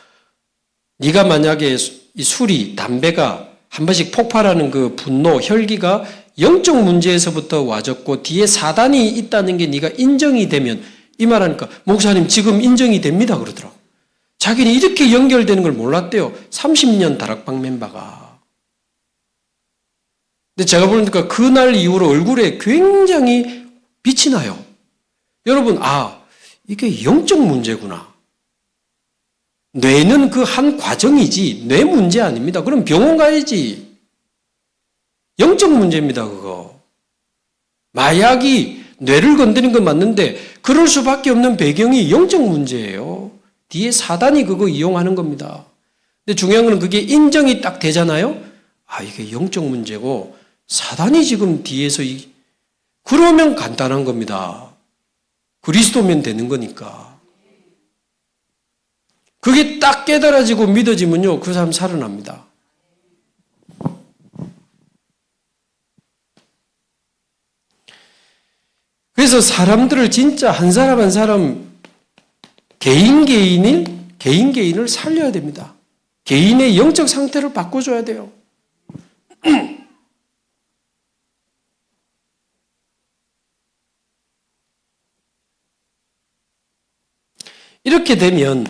네가 만약에 이 술이, 담배가 한 번씩 폭발하는 그 분노, 혈기가 영적 문제에서부터 와졌고 뒤에 사단이 있다는 게 네가 인정이 되면, 이 말하니까 목사님 지금 인정이 됩니다 그러더라고. 자기는 이렇게 연결되는 걸 몰랐대요. 30년 다락방 멤버가. 근데 제가 보니까 그날 이후로 얼굴에 굉장히 빛이 나요. 여러분, 이게 영적 문제구나. 뇌는 그 한 과정이지 뇌 문제 아닙니다. 그럼 병원 가야지. 영적 문제입니다, 그거. 마약이 뇌를 건드린 건 맞는데 그럴 수밖에 없는 배경이 영적 문제예요. 뒤에 사단이 그거 이용하는 겁니다. 근데 중요한 건 그게 인정이 딱 되잖아요. 이게 영적 문제고 사단이 지금 뒤에서 그러면 간단한 겁니다. 그리스도면 되는 거니까. 그게 딱 깨달아지고 믿어지면요, 그 사람 살아납니다. 그래서 사람들을 진짜 한 사람 한 사람 개인을 살려야 됩니다. 개인의 영적 상태를 바꿔줘야 돼요. 이렇게 되면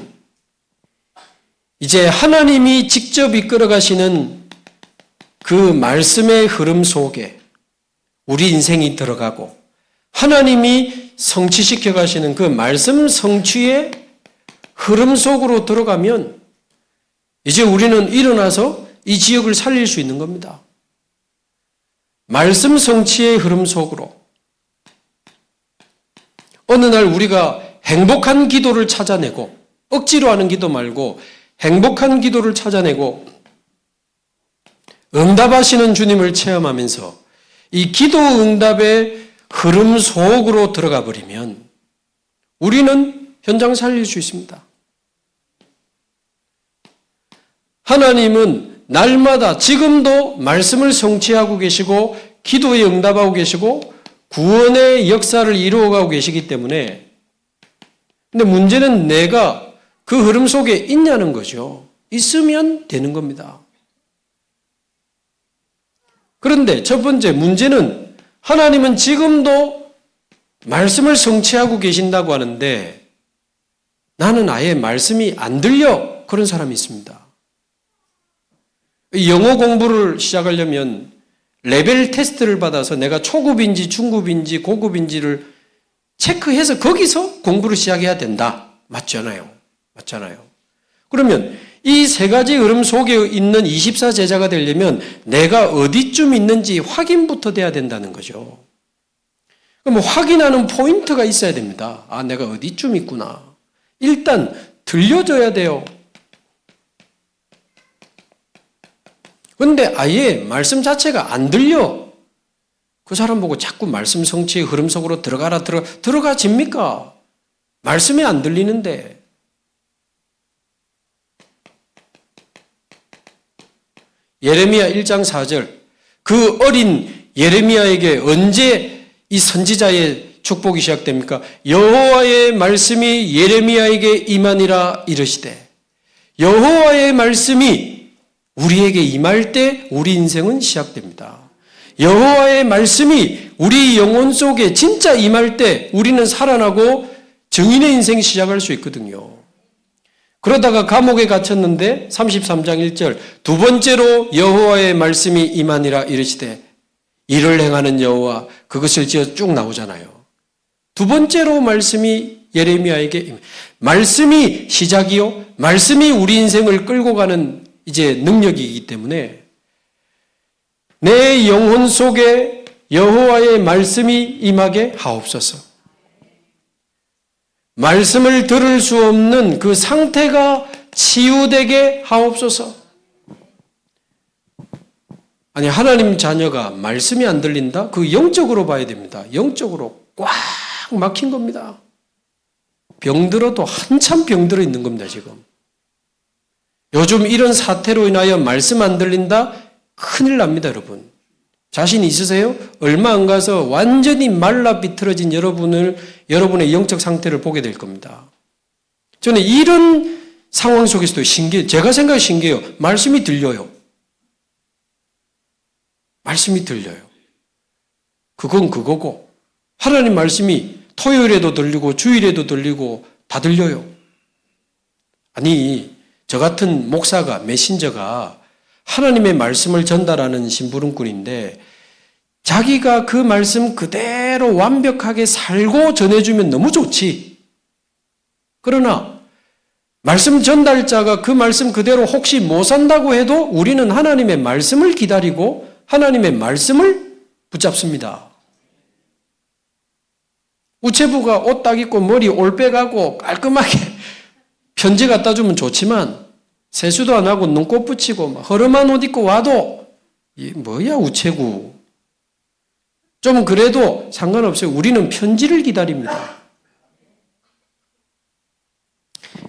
이제 하나님이 직접 이끌어 가시는 그 말씀의 흐름 속에 우리 인생이 들어가고 하나님이 성취시켜 가시는 그 말씀 성취의 흐름 속으로 들어가면 이제 우리는 일어나서 이 지역을 살릴 수 있는 겁니다. 말씀 성취의 흐름 속으로 어느 날 우리가 행복한 기도를 찾아내고 억지로 하는 기도 말고 행복한 기도를 찾아내고 응답하시는 주님을 체험하면서 이 기도 응답의 흐름 속으로 들어가 버리면 우리는 현장 살릴 수 있습니다. 하나님은 날마다 지금도 말씀을 성취하고 계시고 기도에 응답하고 계시고 구원의 역사를 이루어가고 계시기 때문에 근데 문제는 내가 그 흐름 속에 있냐는 거죠. 있으면 되는 겁니다. 그런데 첫 번째 문제는 하나님은 지금도 말씀을 성취하고 계신다고 하는데 나는 아예 말씀이 안 들려 그런 사람이 있습니다. 영어 공부를 시작하려면 레벨 테스트를 받아서 내가 초급인지 중급인지 고급인지를 체크해서 거기서 공부를 시작해야 된다. 맞잖아요. 그러면 이 세 가지 흐름 속에 있는 24제자가 되려면 내가 어디쯤 있는지 확인부터 돼야 된다는 거죠. 그럼 확인하는 포인트가 있어야 됩니다. 아, 내가 어디쯤 있구나. 일단 들려줘야 돼요. 그런데 아예 말씀 자체가 안 들려. 그 사람 보고 자꾸 말씀 성취의 흐름 속으로 들어가집니까? 말씀이 안 들리는데. 예레미야 1장 4절 그 어린 예레미야에게 언제 이 선지자의 축복이 시작됩니까? 여호와의 말씀이 예레미야에게 임하니라 이르시되 여호와의 말씀이 우리에게 임할 때 우리 인생은 시작됩니다. 여호와의 말씀이 우리 영혼 속에 진짜 임할 때 우리는 살아나고 증인의 인생이 시작할 수 있거든요. 그러다가 감옥에 갇혔는데 33장 1절 두 번째로 여호와의 말씀이 임하니라 이르시되 이를 행하는 여호와 그것을 지어 쭉 나오잖아요. 두 번째로 말씀이 예레미야에게 말씀이 시작이요. 말씀이 우리 인생을 끌고 가는 이제 능력이기 때문에 내 영혼 속에 여호와의 말씀이 임하게 하옵소서. 말씀을 들을 수 없는 그 상태가 치유되게 하옵소서. 아니 하나님 자녀가 말씀이 안 들린다? 그 영적으로 봐야 됩니다. 영적으로 꽉 막힌 겁니다. 병들어도 한참 병들어 있는 겁니다. 지금. 요즘 이런 사태로 인하여 말씀 안 들린다? 큰일 납니다. 여러분. 자신 있으세요? 얼마 안 가서 완전히 말라 비틀어진 여러분의 영적 상태를 보게 될 겁니다. 저는 이런 상황 속에서도 제가 생각해 신기해요. 말씀이 들려요. 말씀이 들려요. 그건 그거고 하나님 말씀이 토요일에도 들리고 주일에도 들리고 다 들려요. 아니 저 같은 목사가 메신저가 하나님의 말씀을 전달하는 심부름꾼인데 자기가 그 말씀 그대로 완벽하게 살고 전해주면 너무 좋지. 그러나 말씀 전달자가 그 말씀 그대로 혹시 못 산다고 해도 우리는 하나님의 말씀을 기다리고 하나님의 말씀을 붙잡습니다. 우체부가 옷 딱 입고 머리 올빼가고 깔끔하게 편지 갖다 주면 좋지만 세수도 안 하고 눈곱 붙이고 허름한 옷 입고 와도 뭐야 우체국. 좀 그래도 상관없어요. 우리는 편지를 기다립니다.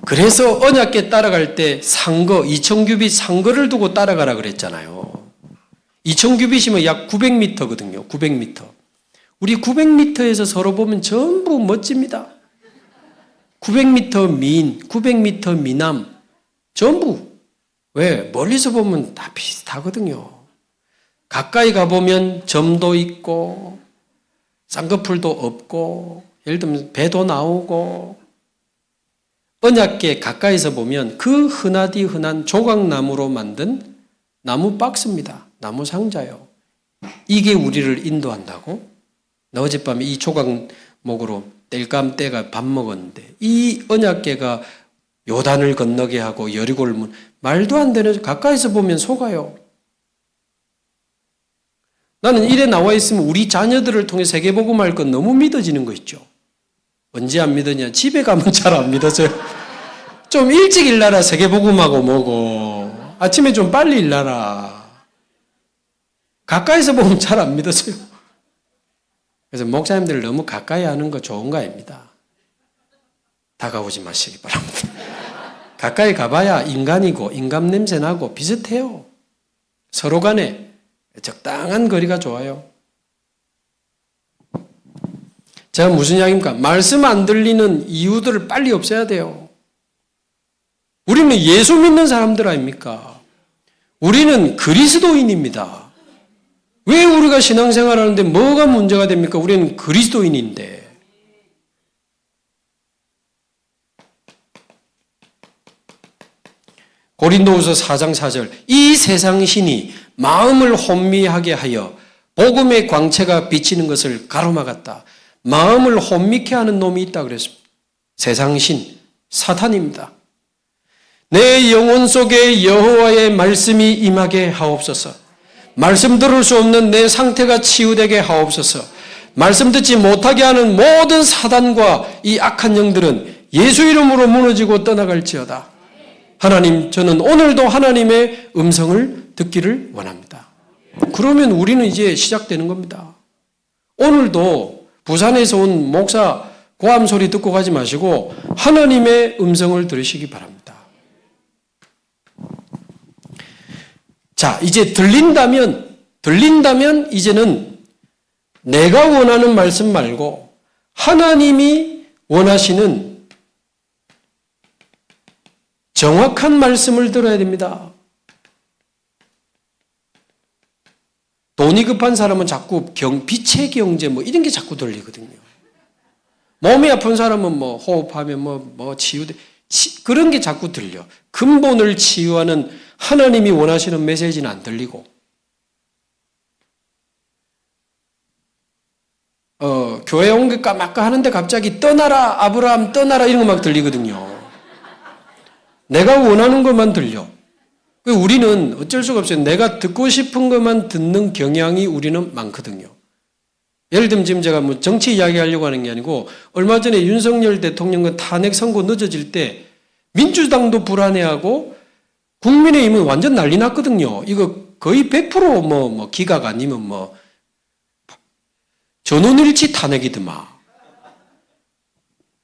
그래서 언약궤 따라갈 때 상거, 2000규빗 상거를 두고 따라가라 그랬잖아요. 2000규빗이면 약 900m거든요. 900m. 우리 900m에서 서로 보면 전부 멋집니다. 900m 미인, 900m 미남 전부. 왜? 멀리서 보면 다 비슷하거든요. 가까이 가보면 점도 있고 쌍꺼풀도 없고 예를 들면 배도 나오고 언약궤 가까이서 보면 그 흔하디 흔한 조각나무로 만든 나무 박스입니다. 나무 상자요. 이게 우리를 인도한다고? 나 어젯밤에 이 조각목으로 뗄감 떼가 밥 먹었는데 이 언약궤가 요단을 건너게 하고 여리고를 말도 안 되는, 가까이서 보면 속아요. 나는 이래 나와 있으면 우리 자녀들을 통해 세계복음할 건 너무 믿어지는 거 있죠. 언제 안 믿으냐? 집에 가면 잘 안 믿어져요. 좀 일찍 일나라. 세계복음하고 뭐고. 아침에 좀 빨리 일나라. 가까이서 보면 잘 안 믿어져요. 그래서 목사님들 너무 가까이 하는 거 좋은 거 아닙니다. 다가오지 마시기 바랍니다. 가까이 가봐야 인간이고 인간 냄새 나고 비슷해요. 서로 간에 적당한 거리가 좋아요. 제가 무슨 이야기입니까? 말씀 안 들리는 이유들을 빨리 없애야 돼요. 우리는 예수 믿는 사람들 아닙니까? 우리는 그리스도인입니다. 왜 우리가 신앙생활 하는데 뭐가 문제가 됩니까? 우리는 그리스도인인데. 고린도후서 4장 4절, 이 세상 신이 마음을 혼미하게 하여 복음의 광채가 비치는 것을 가로막았다. 마음을 혼미케 하는 놈이 있다 그랬습니다. 세상 신, 사탄입니다. 내 영혼 속에 여호와의 말씀이 임하게 하옵소서. 말씀 들을 수 없는 내 상태가 치유되게 하옵소서. 말씀 듣지 못하게 하는 모든 사단과 이 악한 영들은 예수 이름으로 무너지고 떠나갈지어다. 하나님, 저는 오늘도 하나님의 음성을 듣기를 원합니다. 그러면 우리는 이제 시작되는 겁니다. 오늘도 부산에서 온 목사 고함 소리 듣고 가지 마시고 하나님의 음성을 들으시기 바랍니다. 자, 이제 들린다면 이제는 내가 원하는 말씀 말고 하나님이 원하시는 정확한 말씀을 들어야 됩니다. 돈이 급한 사람은 자꾸 빛의 경제 이런 게 자꾸 들리거든요. 몸이 아픈 사람은 호흡하면 치유돼. 그런 게 자꾸 들려. 근본을 치유하는 하나님이 원하시는 메시지는 안 들리고. 교회 온 게 까맣까 하는데 갑자기 떠나라, 아브라함 떠나라 이런 거 막 들리거든요. 내가 원하는 것만 들려. 우리는 어쩔 수가 없어요. 내가 듣고 싶은 것만 듣는 경향이 우리는 많거든요. 예를 들면 지금 제가 정치 이야기하려고 하는 게 아니고 얼마 전에 윤석열 대통령 탄핵 선고 늦어질 때 민주당도 불안해하고 국민의힘은 완전 난리 났거든요. 이거 거의 100% 기각 아니면 전원일치 탄핵이더만.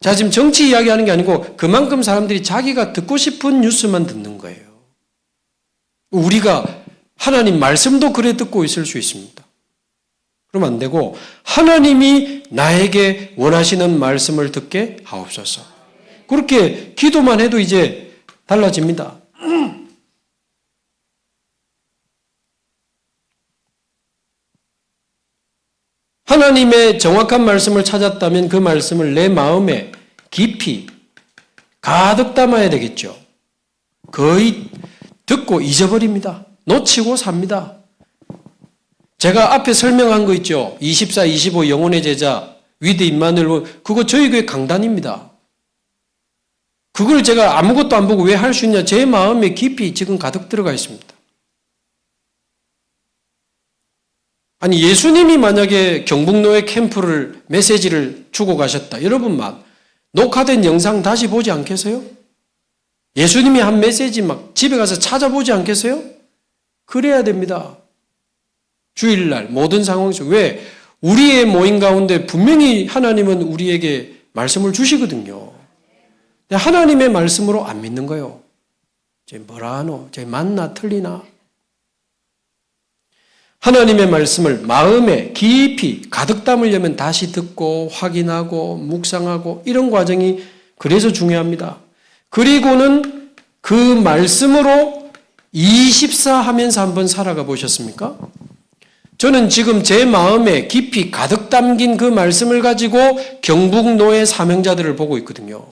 자, 지금 정치 이야기하는 게 아니고 그만큼 사람들이 자기가 듣고 싶은 뉴스만 듣는 거예요. 우리가 하나님 말씀도 그래 듣고 있을 수 있습니다. 그러면 안 되고 하나님이 나에게 원하시는 말씀을 듣게 하옵소서. 그렇게 기도만 해도 이제 달라집니다. 하나님의 정확한 말씀을 찾았다면 그 말씀을 내 마음에 깊이 가득 담아야 되겠죠. 거의 듣고 잊어버립니다. 놓치고 삽니다. 제가 앞에 설명한 거 있죠. 24, 25 영혼의 제자 위드 임마누엘, 그거 저희 교회 강단입니다. 그걸 제가 아무것도 안 보고 왜 할 수 있냐? 제 마음에 깊이 지금 가득 들어가 있습니다. 아니, 예수님이 만약에 경북노예 캠프를 메시지를 주고 가셨다. 여러분만 녹화된 영상 다시 보지 않겠어요? 예수님이 한 메시지 막 집에 가서 찾아보지 않겠어요? 그래야 됩니다. 주일날 모든 상황에서. 왜? 우리의 모임 가운데 분명히 하나님은 우리에게 말씀을 주시거든요. 근데 하나님의 말씀으로 안 믿는 거예요. 쟤 뭐라 하노? 쟤 맞나 틀리나? 하나님의 말씀을 마음에 깊이 가득 담으려면 다시 듣고 확인하고 묵상하고 이런 과정이 그래서 중요합니다. 그리고는 그 말씀으로 24 하면서 한번 살아가 보셨습니까? 저는 지금 제 마음에 깊이 가득 담긴 그 말씀을 가지고 경북노예 사명자들을 보고 있거든요.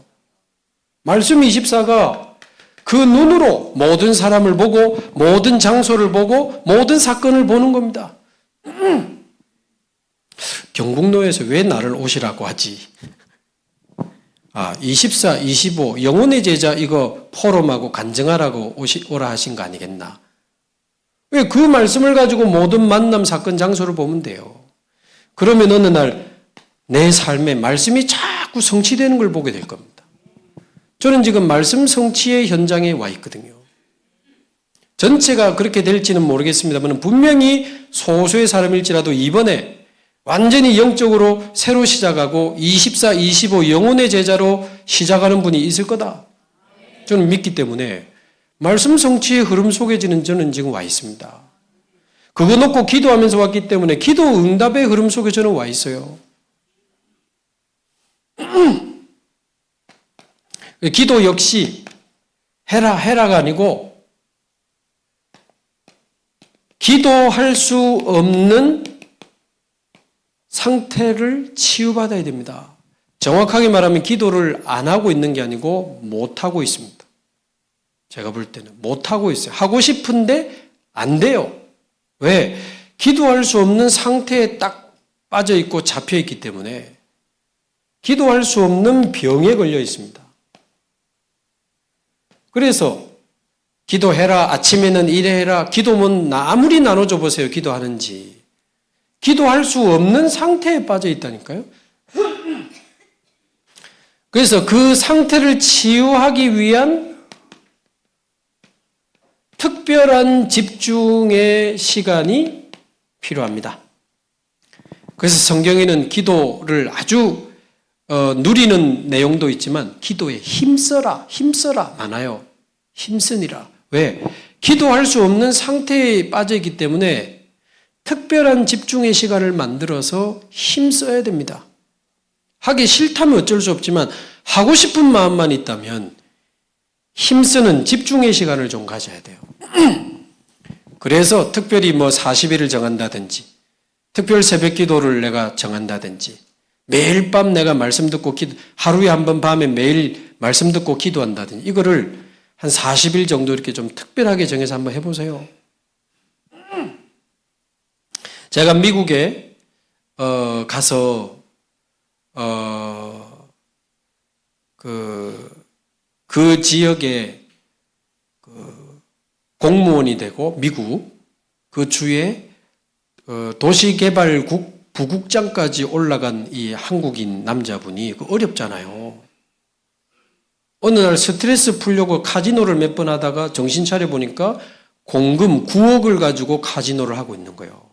말씀 24가 그 눈으로 모든 사람을 보고 모든 장소를 보고 모든 사건을 보는 겁니다. 경북로에서 왜 나를 오시라고 하지? 24, 25 영혼의 제자 이거 포럼하고 간증하라고 오라 하신 거 아니겠나? 왜 그 말씀을 가지고 모든 만남 사건 장소를 보면 돼요. 그러면 어느 날 내 삶에 말씀이 자꾸 성취되는 걸 보게 될 겁니다. 저는 지금 말씀 성취의 현장에 와 있거든요. 전체가 그렇게 될지는 모르겠습니다만 분명히 소수의 사람일지라도 이번에 완전히 영적으로 새로 시작하고 24, 25 영혼의 제자로 시작하는 분이 있을 거다. 저는 믿기 때문에 말씀 성취의 흐름 속에 저는 지금 와 있습니다. 그거 놓고 기도하면서 왔기 때문에 기도 응답의 흐름 속에 저는 와 있어요. 기도 역시 해라가 아니고 기도할 수 없는 상태를 치유받아야 됩니다. 정확하게 말하면 기도를 안 하고 있는 게 아니고 못하고 있습니다. 제가 볼 때는 못하고 있어요. 하고 싶은데 안 돼요. 왜? 기도할 수 없는 상태에 딱 빠져 있고 잡혀 있기 때문에 기도할 수 없는 병에 걸려 있습니다. 그래서 기도해라, 아침에는 이래해라, 기도문 아무리 나눠줘 보세요. 기도하는지. 기도할 수 없는 상태에 빠져 있다니까요. 그래서 그 상태를 치유하기 위한 특별한 집중의 시간이 필요합니다. 그래서 성경에는 기도를 아주 누리는 내용도 있지만 기도에 힘써라 많아요. 힘쓰니라. 왜? 기도할 수 없는 상태에 빠져 있기 때문에 특별한 집중의 시간을 만들어서 힘써야 됩니다. 하기 싫다면 어쩔 수 없지만 하고 싶은 마음만 있다면 힘쓰는 집중의 시간을 좀 가져야 돼요. 그래서 특별히 40일을 정한다든지 특별 새벽 기도를 내가 정한다든지 매일 밤 내가 말씀 듣고 하루에 한 번 밤에 매일 말씀 듣고 기도한다든지 이거를 한 40일 정도 이렇게 좀 특별하게 정해서 한번 해보세요. 제가 미국에 가서 그 지역에 공무원이 되고 미국 그 주에 도시개발국 부국장까지 올라간 이 한국인 남자분이 어렵잖아요. 어느 날 스트레스 풀려고 카지노를 몇 번 하다가 정신 차려 보니까 공금 9억을 가지고 카지노를 하고 있는 거예요.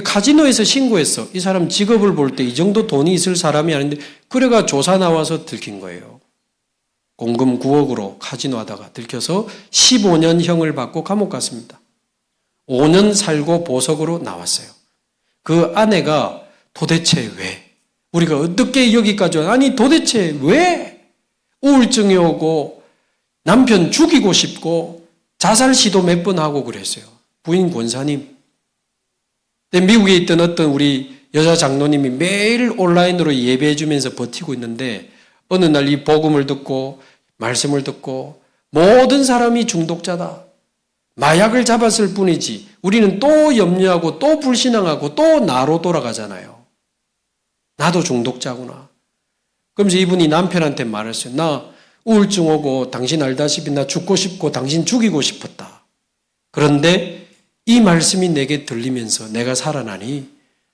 카지노에서 신고했어. 이 사람 직업을 볼 때 이 정도 돈이 있을 사람이 아닌데 그래가 조사 나와서 들킨 거예요. 공금 9억으로 카지노 하다가 들켜서 15년형을 받고 감옥 갔습니다. 5년 살고 보석으로 나왔어요. 그 아내가 도대체 왜? 우리가 어떻게 여기까지 왔? 아니 도대체 왜? 우울증이 오고 남편 죽이고 싶고 자살 시도 몇 번 하고 그랬어요. 부인 권사님. 미국에 있던 어떤 우리 여자 장로님이 매일 온라인으로 예배해 주면서 버티고 있는데 어느 날 이 복음을 듣고 말씀을 듣고 모든 사람이 중독자다. 마약을 잡았을 뿐이지 우리는 또 염려하고 또 불신앙하고 또 나로 돌아가잖아요. 나도 중독자구나. 그러면서 이분이 남편한테 말했어요. 나 우울증 오고 당신 알다시피 나 죽고 싶고 당신 죽이고 싶었다. 그런데 이 말씀이 내게 들리면서 내가 살아나니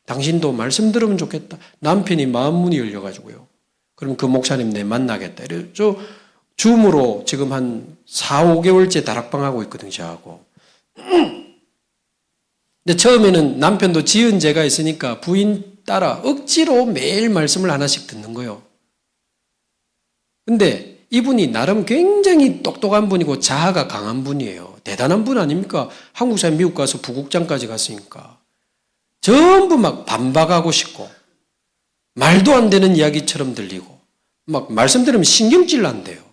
당신도 말씀 들으면 좋겠다. 남편이 마음문이 열려가지고요. 그럼 그 목사님 내 만나겠다. 이래서 줌으로 지금 한 4, 5개월째 다락방하고 있거든요. 저하고. 근데 처음에는 남편도 지은 죄가 있으니까 부인 따라 억지로 매일 말씀을 하나씩 듣는 거예요. 근데 이분이 나름 굉장히 똑똑한 분이고 자아가 강한 분이에요. 대단한 분 아닙니까? 한국 사람 미국 가서 부국장까지 갔으니까. 전부 막 반박하고 싶고 말도 안 되는 이야기처럼 들리고 막 말씀 들으면 신경질 난대요.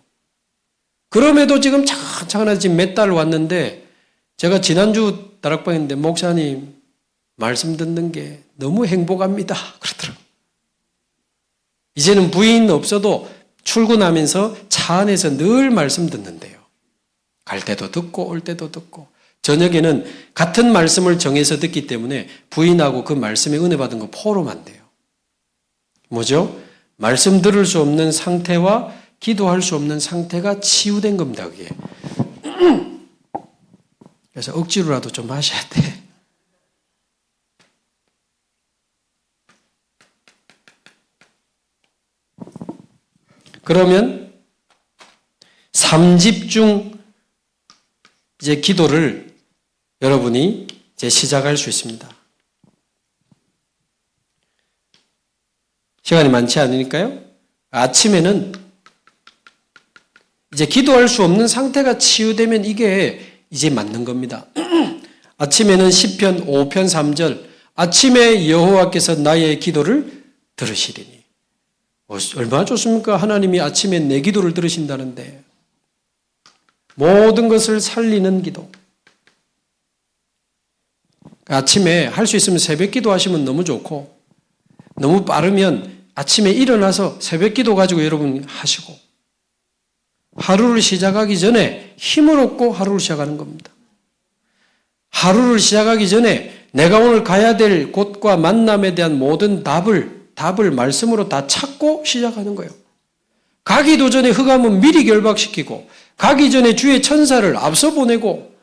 그럼에도 지금 차근차근 지금 몇 달 왔는데 제가 지난주 다락방인데 목사님 말씀 듣는 게 너무 행복합니다. 그러더라고요. 이제는 부인 없어도 출근하면서 차 차 안에서 늘 말씀 듣는데요. 갈 때도 듣고 올 때도 듣고 저녁에는 같은 말씀을 정해서 듣기 때문에 부인하고 그 말씀에 은혜 받은 거 포럼한 돼요. 뭐죠? 말씀 들을 수 없는 상태와 기도할 수 없는 상태가 치유된 겁니다. 그게. 그래서 억지로라도 좀 하셔야 돼. 그러면 3집중 이제 기도를 여러분이 이제 시작할 수 있습니다. 시간이 많지 않으니까요. 아침에는 이제 기도할 수 없는 상태가 치유되면 이게 이제 맞는 겁니다. 아침에는 시편 5편 3절 아침에 여호와께서 나의 기도를 들으시리니 얼마나 좋습니까? 하나님이 아침에 내 기도를 들으신다는데 모든 것을 살리는 기도. 아침에 할 수 있으면 새벽 기도 하시면 너무 좋고 너무 빠르면 아침에 일어나서 새벽 기도 가지고 여러분 하시고 하루를 시작하기 전에 힘을 얻고 하루를 시작하는 겁니다. 하루를 시작하기 전에 내가 오늘 가야 될 곳과 만남에 대한 모든 답을 말씀으로 다 찾고 시작하는 거예요. 가기도 전에 흑암은 미리 결박시키고 가기 전에 주의 천사를 앞서 보내고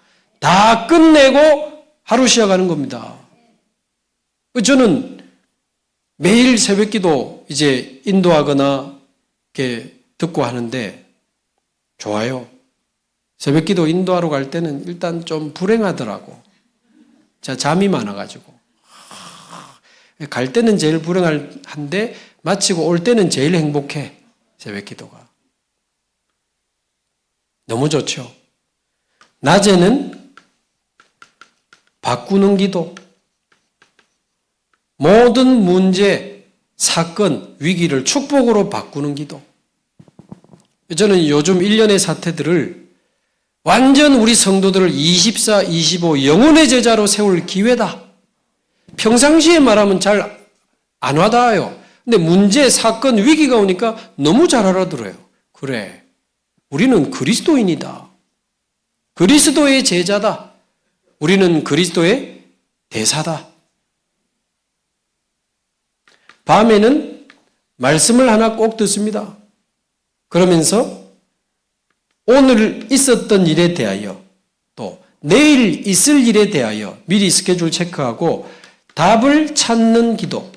다 끝내고 하루 시작하는 겁니다. 저는 매일 새벽기도 이제 인도하거나 이렇게 듣고 하는데 좋아요. 새벽기도 인도하러 갈 때는 일단 좀 불행하더라고. 제가 잠이 많아가지고 갈 때는 제일 불행한데 마치고 올 때는 제일 행복해. 새벽기도가 너무 좋죠. 낮에는 바꾸는 기도, 모든 문제, 사건, 위기를 축복으로 바꾸는 기도. 저는 요즘 일련의 사태들을 완전 우리 성도들을 24, 25 영혼의 제자로 세울 기회다. 평상시에 말하면 잘 안 와닿아요. 근데 문제, 사건, 위기가 오니까 너무 잘 알아들어요. 그래, 우리는 그리스도인이다. 그리스도의 제자다. 우리는 그리스도의 대사다. 밤에는 말씀을 하나 꼭 듣습니다. 그러면서 오늘 있었던 일에 대하여 또 내일 있을 일에 대하여 미리 스케줄 체크하고 답을 찾는 기도.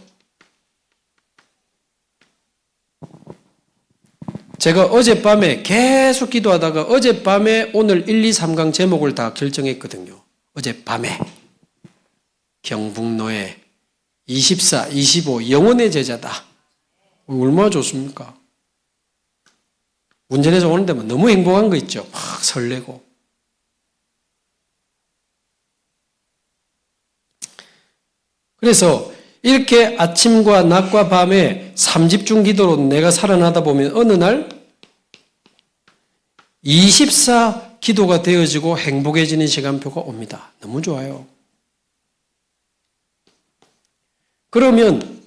제가 어젯밤에 계속 기도하다가 어젯밤에 오늘 1, 2, 3강 제목을 다 결정했거든요. 어젯밤에 경북노예 24, 25 영혼의 제자다. 얼마나 좋습니까? 운전해서 오는 데만 너무 행복한 거 있죠. 막 설레고. 그래서 이렇게 아침과 낮과 밤에 3집중 기도로 내가 살아나다 보면 어느 날 24 기도가 되어지고 행복해지는 시간표가 옵니다. 너무 좋아요. 그러면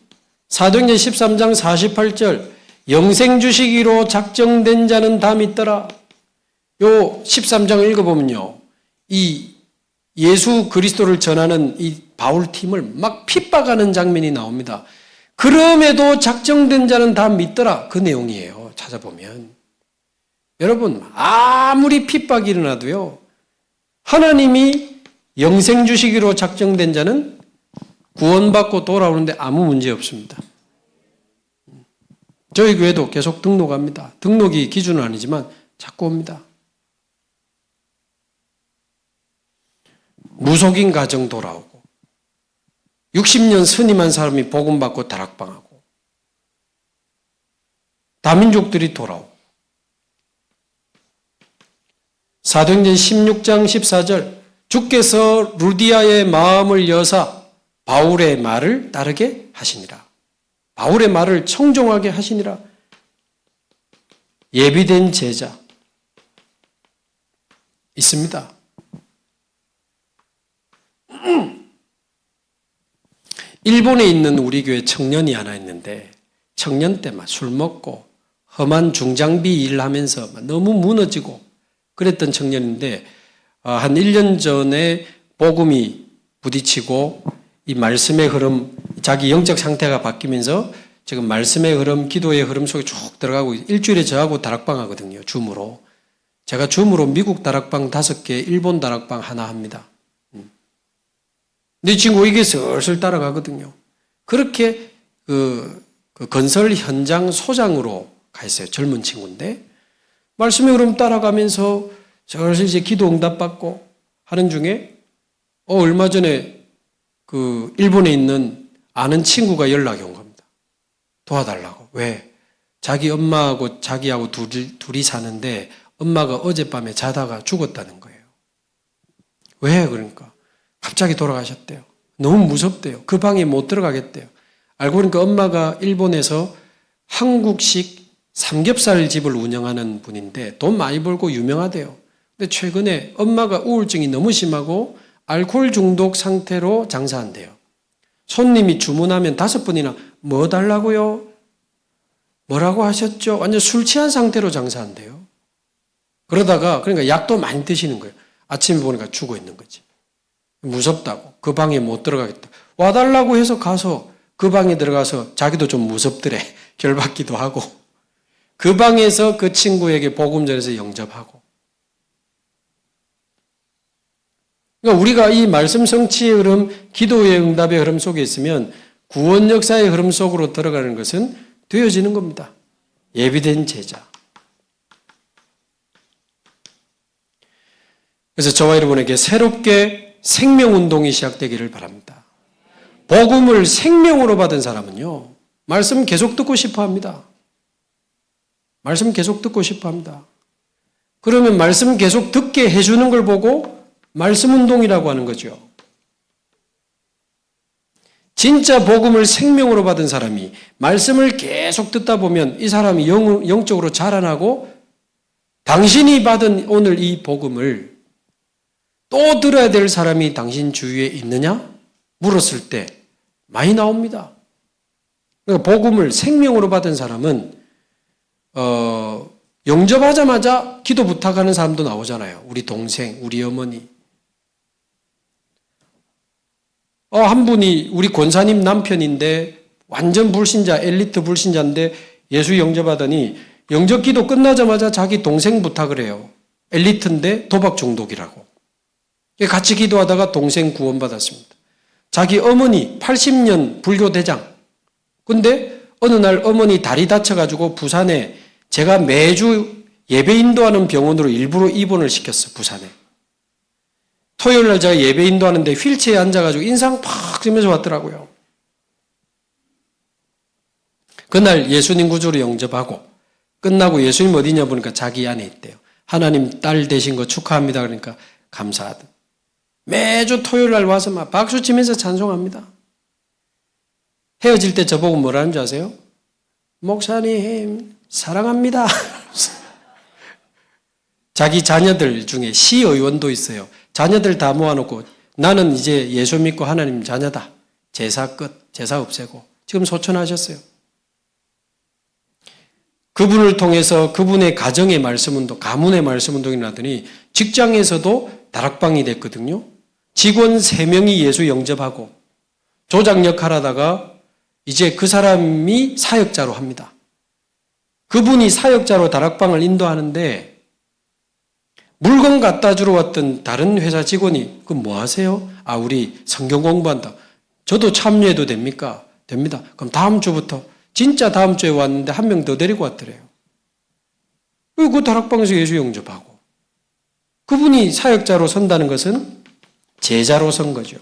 사도행전 13장 48절 영생 주시기로 작정된 자는 다 믿더라. 요 13장을 읽어보면요. 이 예수 그리스도를 전하는 이 바울팀을 막 핍박하는 장면이 나옵니다. 그럼에도 작정된 자는 다 믿더라. 그 내용이에요. 찾아보면. 여러분 아무리 핍박이 일어나도요. 하나님이 영생 주시기로 작정된 자는 구원받고 돌아오는데 아무 문제 없습니다. 저희 교회도 계속 등록합니다. 등록이 기준은 아니지만 자꾸 옵니다. 무속인 가정 돌아오고 60년 스님한 사람이 복음받고 다락방하고 다민족들이 돌아오고 사도행전 16장 14절 주께서 루디아의 마음을 여사 바울의 말을 따르게 하시니라. 바울의 말을 청종하게 하시니라. 예비된 제자 있습니다. 일본에 있는 우리 교회 청년이 하나 있는데 청년 때만 술 먹고 험한 중장비 일을 하면서 너무 무너지고 그랬던 청년인데 한 1년 전에 복음이 부딪히고 이 말씀의 흐름, 자기 영적 상태가 바뀌면서 지금 말씀의 흐름, 기도의 흐름 속에 쭉 들어가고 일주일에 저하고 다락방 하거든요. 줌으로. 제가 줌으로 미국 다락방 5개, 일본 다락방 하나 합니다. 내 친구 이게 슬슬 따라가거든요. 그렇게 그 건설 현장 소장으로 가 있어요. 젊은 친구인데 말씀의 흐름 따라가면서 슬슬 이제 기도 응답 받고 하는 중에 얼마 전에 그 일본에 있는 아는 친구가 연락이 온 겁니다. 도와달라고. 왜? 자기 엄마하고 자기하고 둘이 사는데 엄마가 어젯밤에 자다가 죽었다는 거예요. 왜? 그러니까 갑자기 돌아가셨대요. 너무 무섭대요. 그 방에 못 들어가겠대요. 알고 보니까 엄마가 일본에서 한국식 삼겹살 집을 운영하는 분인데 돈 많이 벌고 유명하대요. 근데 최근에 엄마가 우울증이 너무 심하고 알코올 중독 상태로 장사한대요. 손님이 주문하면 5번이나 뭐 달라고요? 뭐라고 하셨죠? 완전 술 취한 상태로 장사한대요. 그러다가 그러니까 약도 많이 드시는 거예요. 아침에 보니까 죽어 있는 거지. 무섭다고. 그 방에 못 들어가겠다. 와달라고 해서 가서 그 방에 들어가서 자기도 좀 무섭더래. 결받기도 하고. 그 방에서 그 친구에게 복음 전해서 영접하고. 그러니까 우리가 이 말씀 성취의 흐름, 기도의 응답의 흐름 속에 있으면 구원 역사의 흐름 속으로 들어가는 것은 되어지는 겁니다. 예비된 제자. 그래서 저와 여러분에게 새롭게 생명운동이 시작되기를 바랍니다. 복음을 생명으로 받은 사람은요, 말씀 계속 듣고 싶어 합니다. 말씀 계속 듣고 싶어 합니다. 그러면 말씀 계속 듣게 해주는 걸 보고 말씀 운동이라고 하는 거죠. 진짜 복음을 생명으로 받은 사람이 말씀을 계속 듣다 보면 이 사람이 영적으로 자라나고 당신이 받은 오늘 이 복음을 또 들어야 될 사람이 당신 주위에 있느냐? 물었을 때 많이 나옵니다. 그러니까 복음을 생명으로 받은 사람은 영접하자마자 기도 부탁하는 사람도 나오잖아요. 우리 동생, 우리 어머니. 한 분이 우리 권사님 남편인데 완전 불신자, 엘리트 불신자인데 예수 영접하더니 영접 기도 끝나자마자 자기 동생 부탁을 해요. 엘리트인데 도박 중독이라고. 같이 기도하다가 동생 구원받았습니다. 자기 어머니 80년 불교 대장. 근데 어느 날 어머니 다리 다쳐가지고 부산에 제가 매주 예배 인도하는 병원으로 일부러 입원을 시켰어, 부산에. 토요일 날 제가 예배 인도하는데 휠체어에 앉아가지고 인상 팍 쓰면서 왔더라고요. 그날 예수님 구주로 영접하고 끝나고 예수님 어디냐 보니까 자기 안에 있대요. 하나님 딸 되신 거 축하합니다. 그러니까 감사하다. 매주 토요일 날 와서 막 박수 치면서 찬송합니다. 헤어질 때 저보고 뭐라는 줄 아세요? 목사님 사랑합니다. 자기 자녀들 중에 시의원도 있어요. 자녀들 다 모아놓고 나는 이제 예수 믿고 하나님 자녀다. 제사 끝, 제사 없애고 지금 소천하셨어요. 그분을 통해서 그분의 가정의 말씀운동, 가문의 말씀운동이 나더니 직장에서도 다락방이 됐거든요. 직원 3명이 예수 영접하고 조장 역할 하다가 이제 그 사람이 사역자로 합니다. 그분이 사역자로 다락방을 인도하는데 물건 갖다 주러 왔던 다른 회사 직원이 그럼 뭐 하세요? 우리 성경 공부한다. 저도 참여해도 됩니까? 됩니다. 그럼 다음 주부터 진짜 다음 주에 왔는데 한 명 더 데리고 왔더래요. 그 다락방에서 예수 영접하고 그분이 사역자로 선다는 것은 제자로 선 거죠.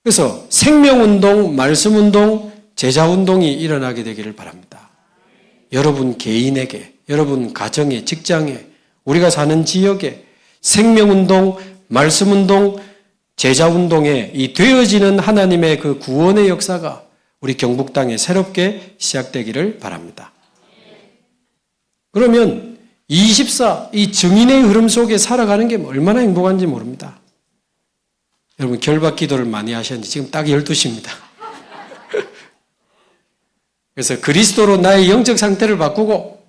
그래서 생명운동, 말씀운동, 제자운동이 일어나게 되기를 바랍니다. 여러분 개인에게, 여러분 가정에, 직장에, 우리가 사는 지역에 생명운동, 말씀운동, 제자운동에 이 되어지는 하나님의 그 구원의 역사가 우리 경북 땅에 새롭게 시작되기를 바랍니다. 그러면 24, 이 증인의 흐름 속에 살아가는 게 얼마나 행복한지 모릅니다. 여러분 결박 기도를 많이 하셨는지 지금 딱 12시입니다. 그래서 그리스도로 나의 영적 상태를 바꾸고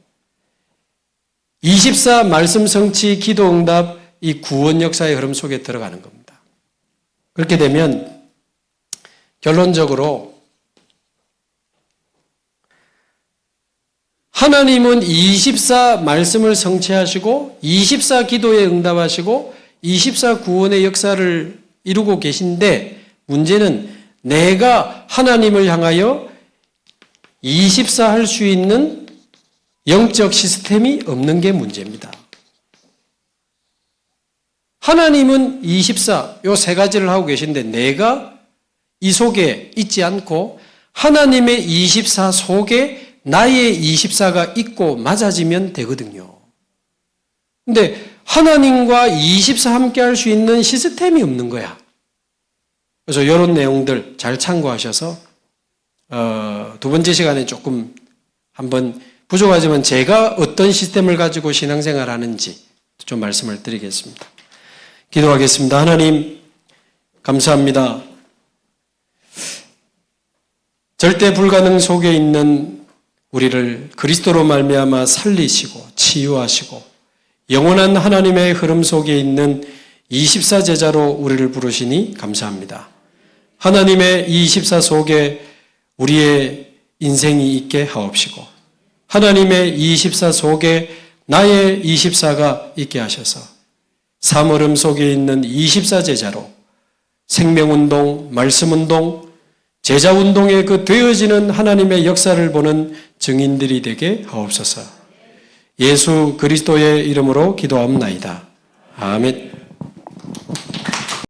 24 말씀 성취 기도 응답 이 구원 역사의 흐름 속에 들어가는 겁니다. 그렇게 되면 결론적으로 하나님은 24 말씀을 성취하시고 24 기도에 응답하시고 24 구원의 역사를 이루고 계신데 문제는 내가 하나님을 향하여 24 할 수 있는 영적 시스템이 없는 게 문제입니다. 하나님은 24, 요 세 가지를 하고 계신데 내가 이 속에 있지 않고 하나님의 24 속에 나의 24가 있고 맞아지면 되거든요. 근데 하나님과 24 함께 할 수 있는 시스템이 없는 거야. 그래서 이런 내용들 잘 참고하셔서 두 번째 시간에 조금 한번 부족하지만 제가 어떤 시스템을 가지고 신앙생활 하는지 좀 말씀을 드리겠습니다. 기도하겠습니다. 하나님 감사합니다. 절대 불가능 속에 있는 우리를 그리스도로 말미암아 살리시고 치유하시고 영원한 하나님의 흐름 속에 있는 24 제자로 우리를 부르시니 감사합니다. 하나님의 24 속에 우리의 인생이 있게 하옵시고 하나님의 24 속에 나의 24가 있게 하셔서 삶얼음 속에 있는 24 제자로 생명운동, 말씀운동, 제자운동에 그 되어지는 하나님의 역사를 보는 증인들이 되게 하옵소서. 예수 그리스도의 이름으로 기도합나이다. 아멘.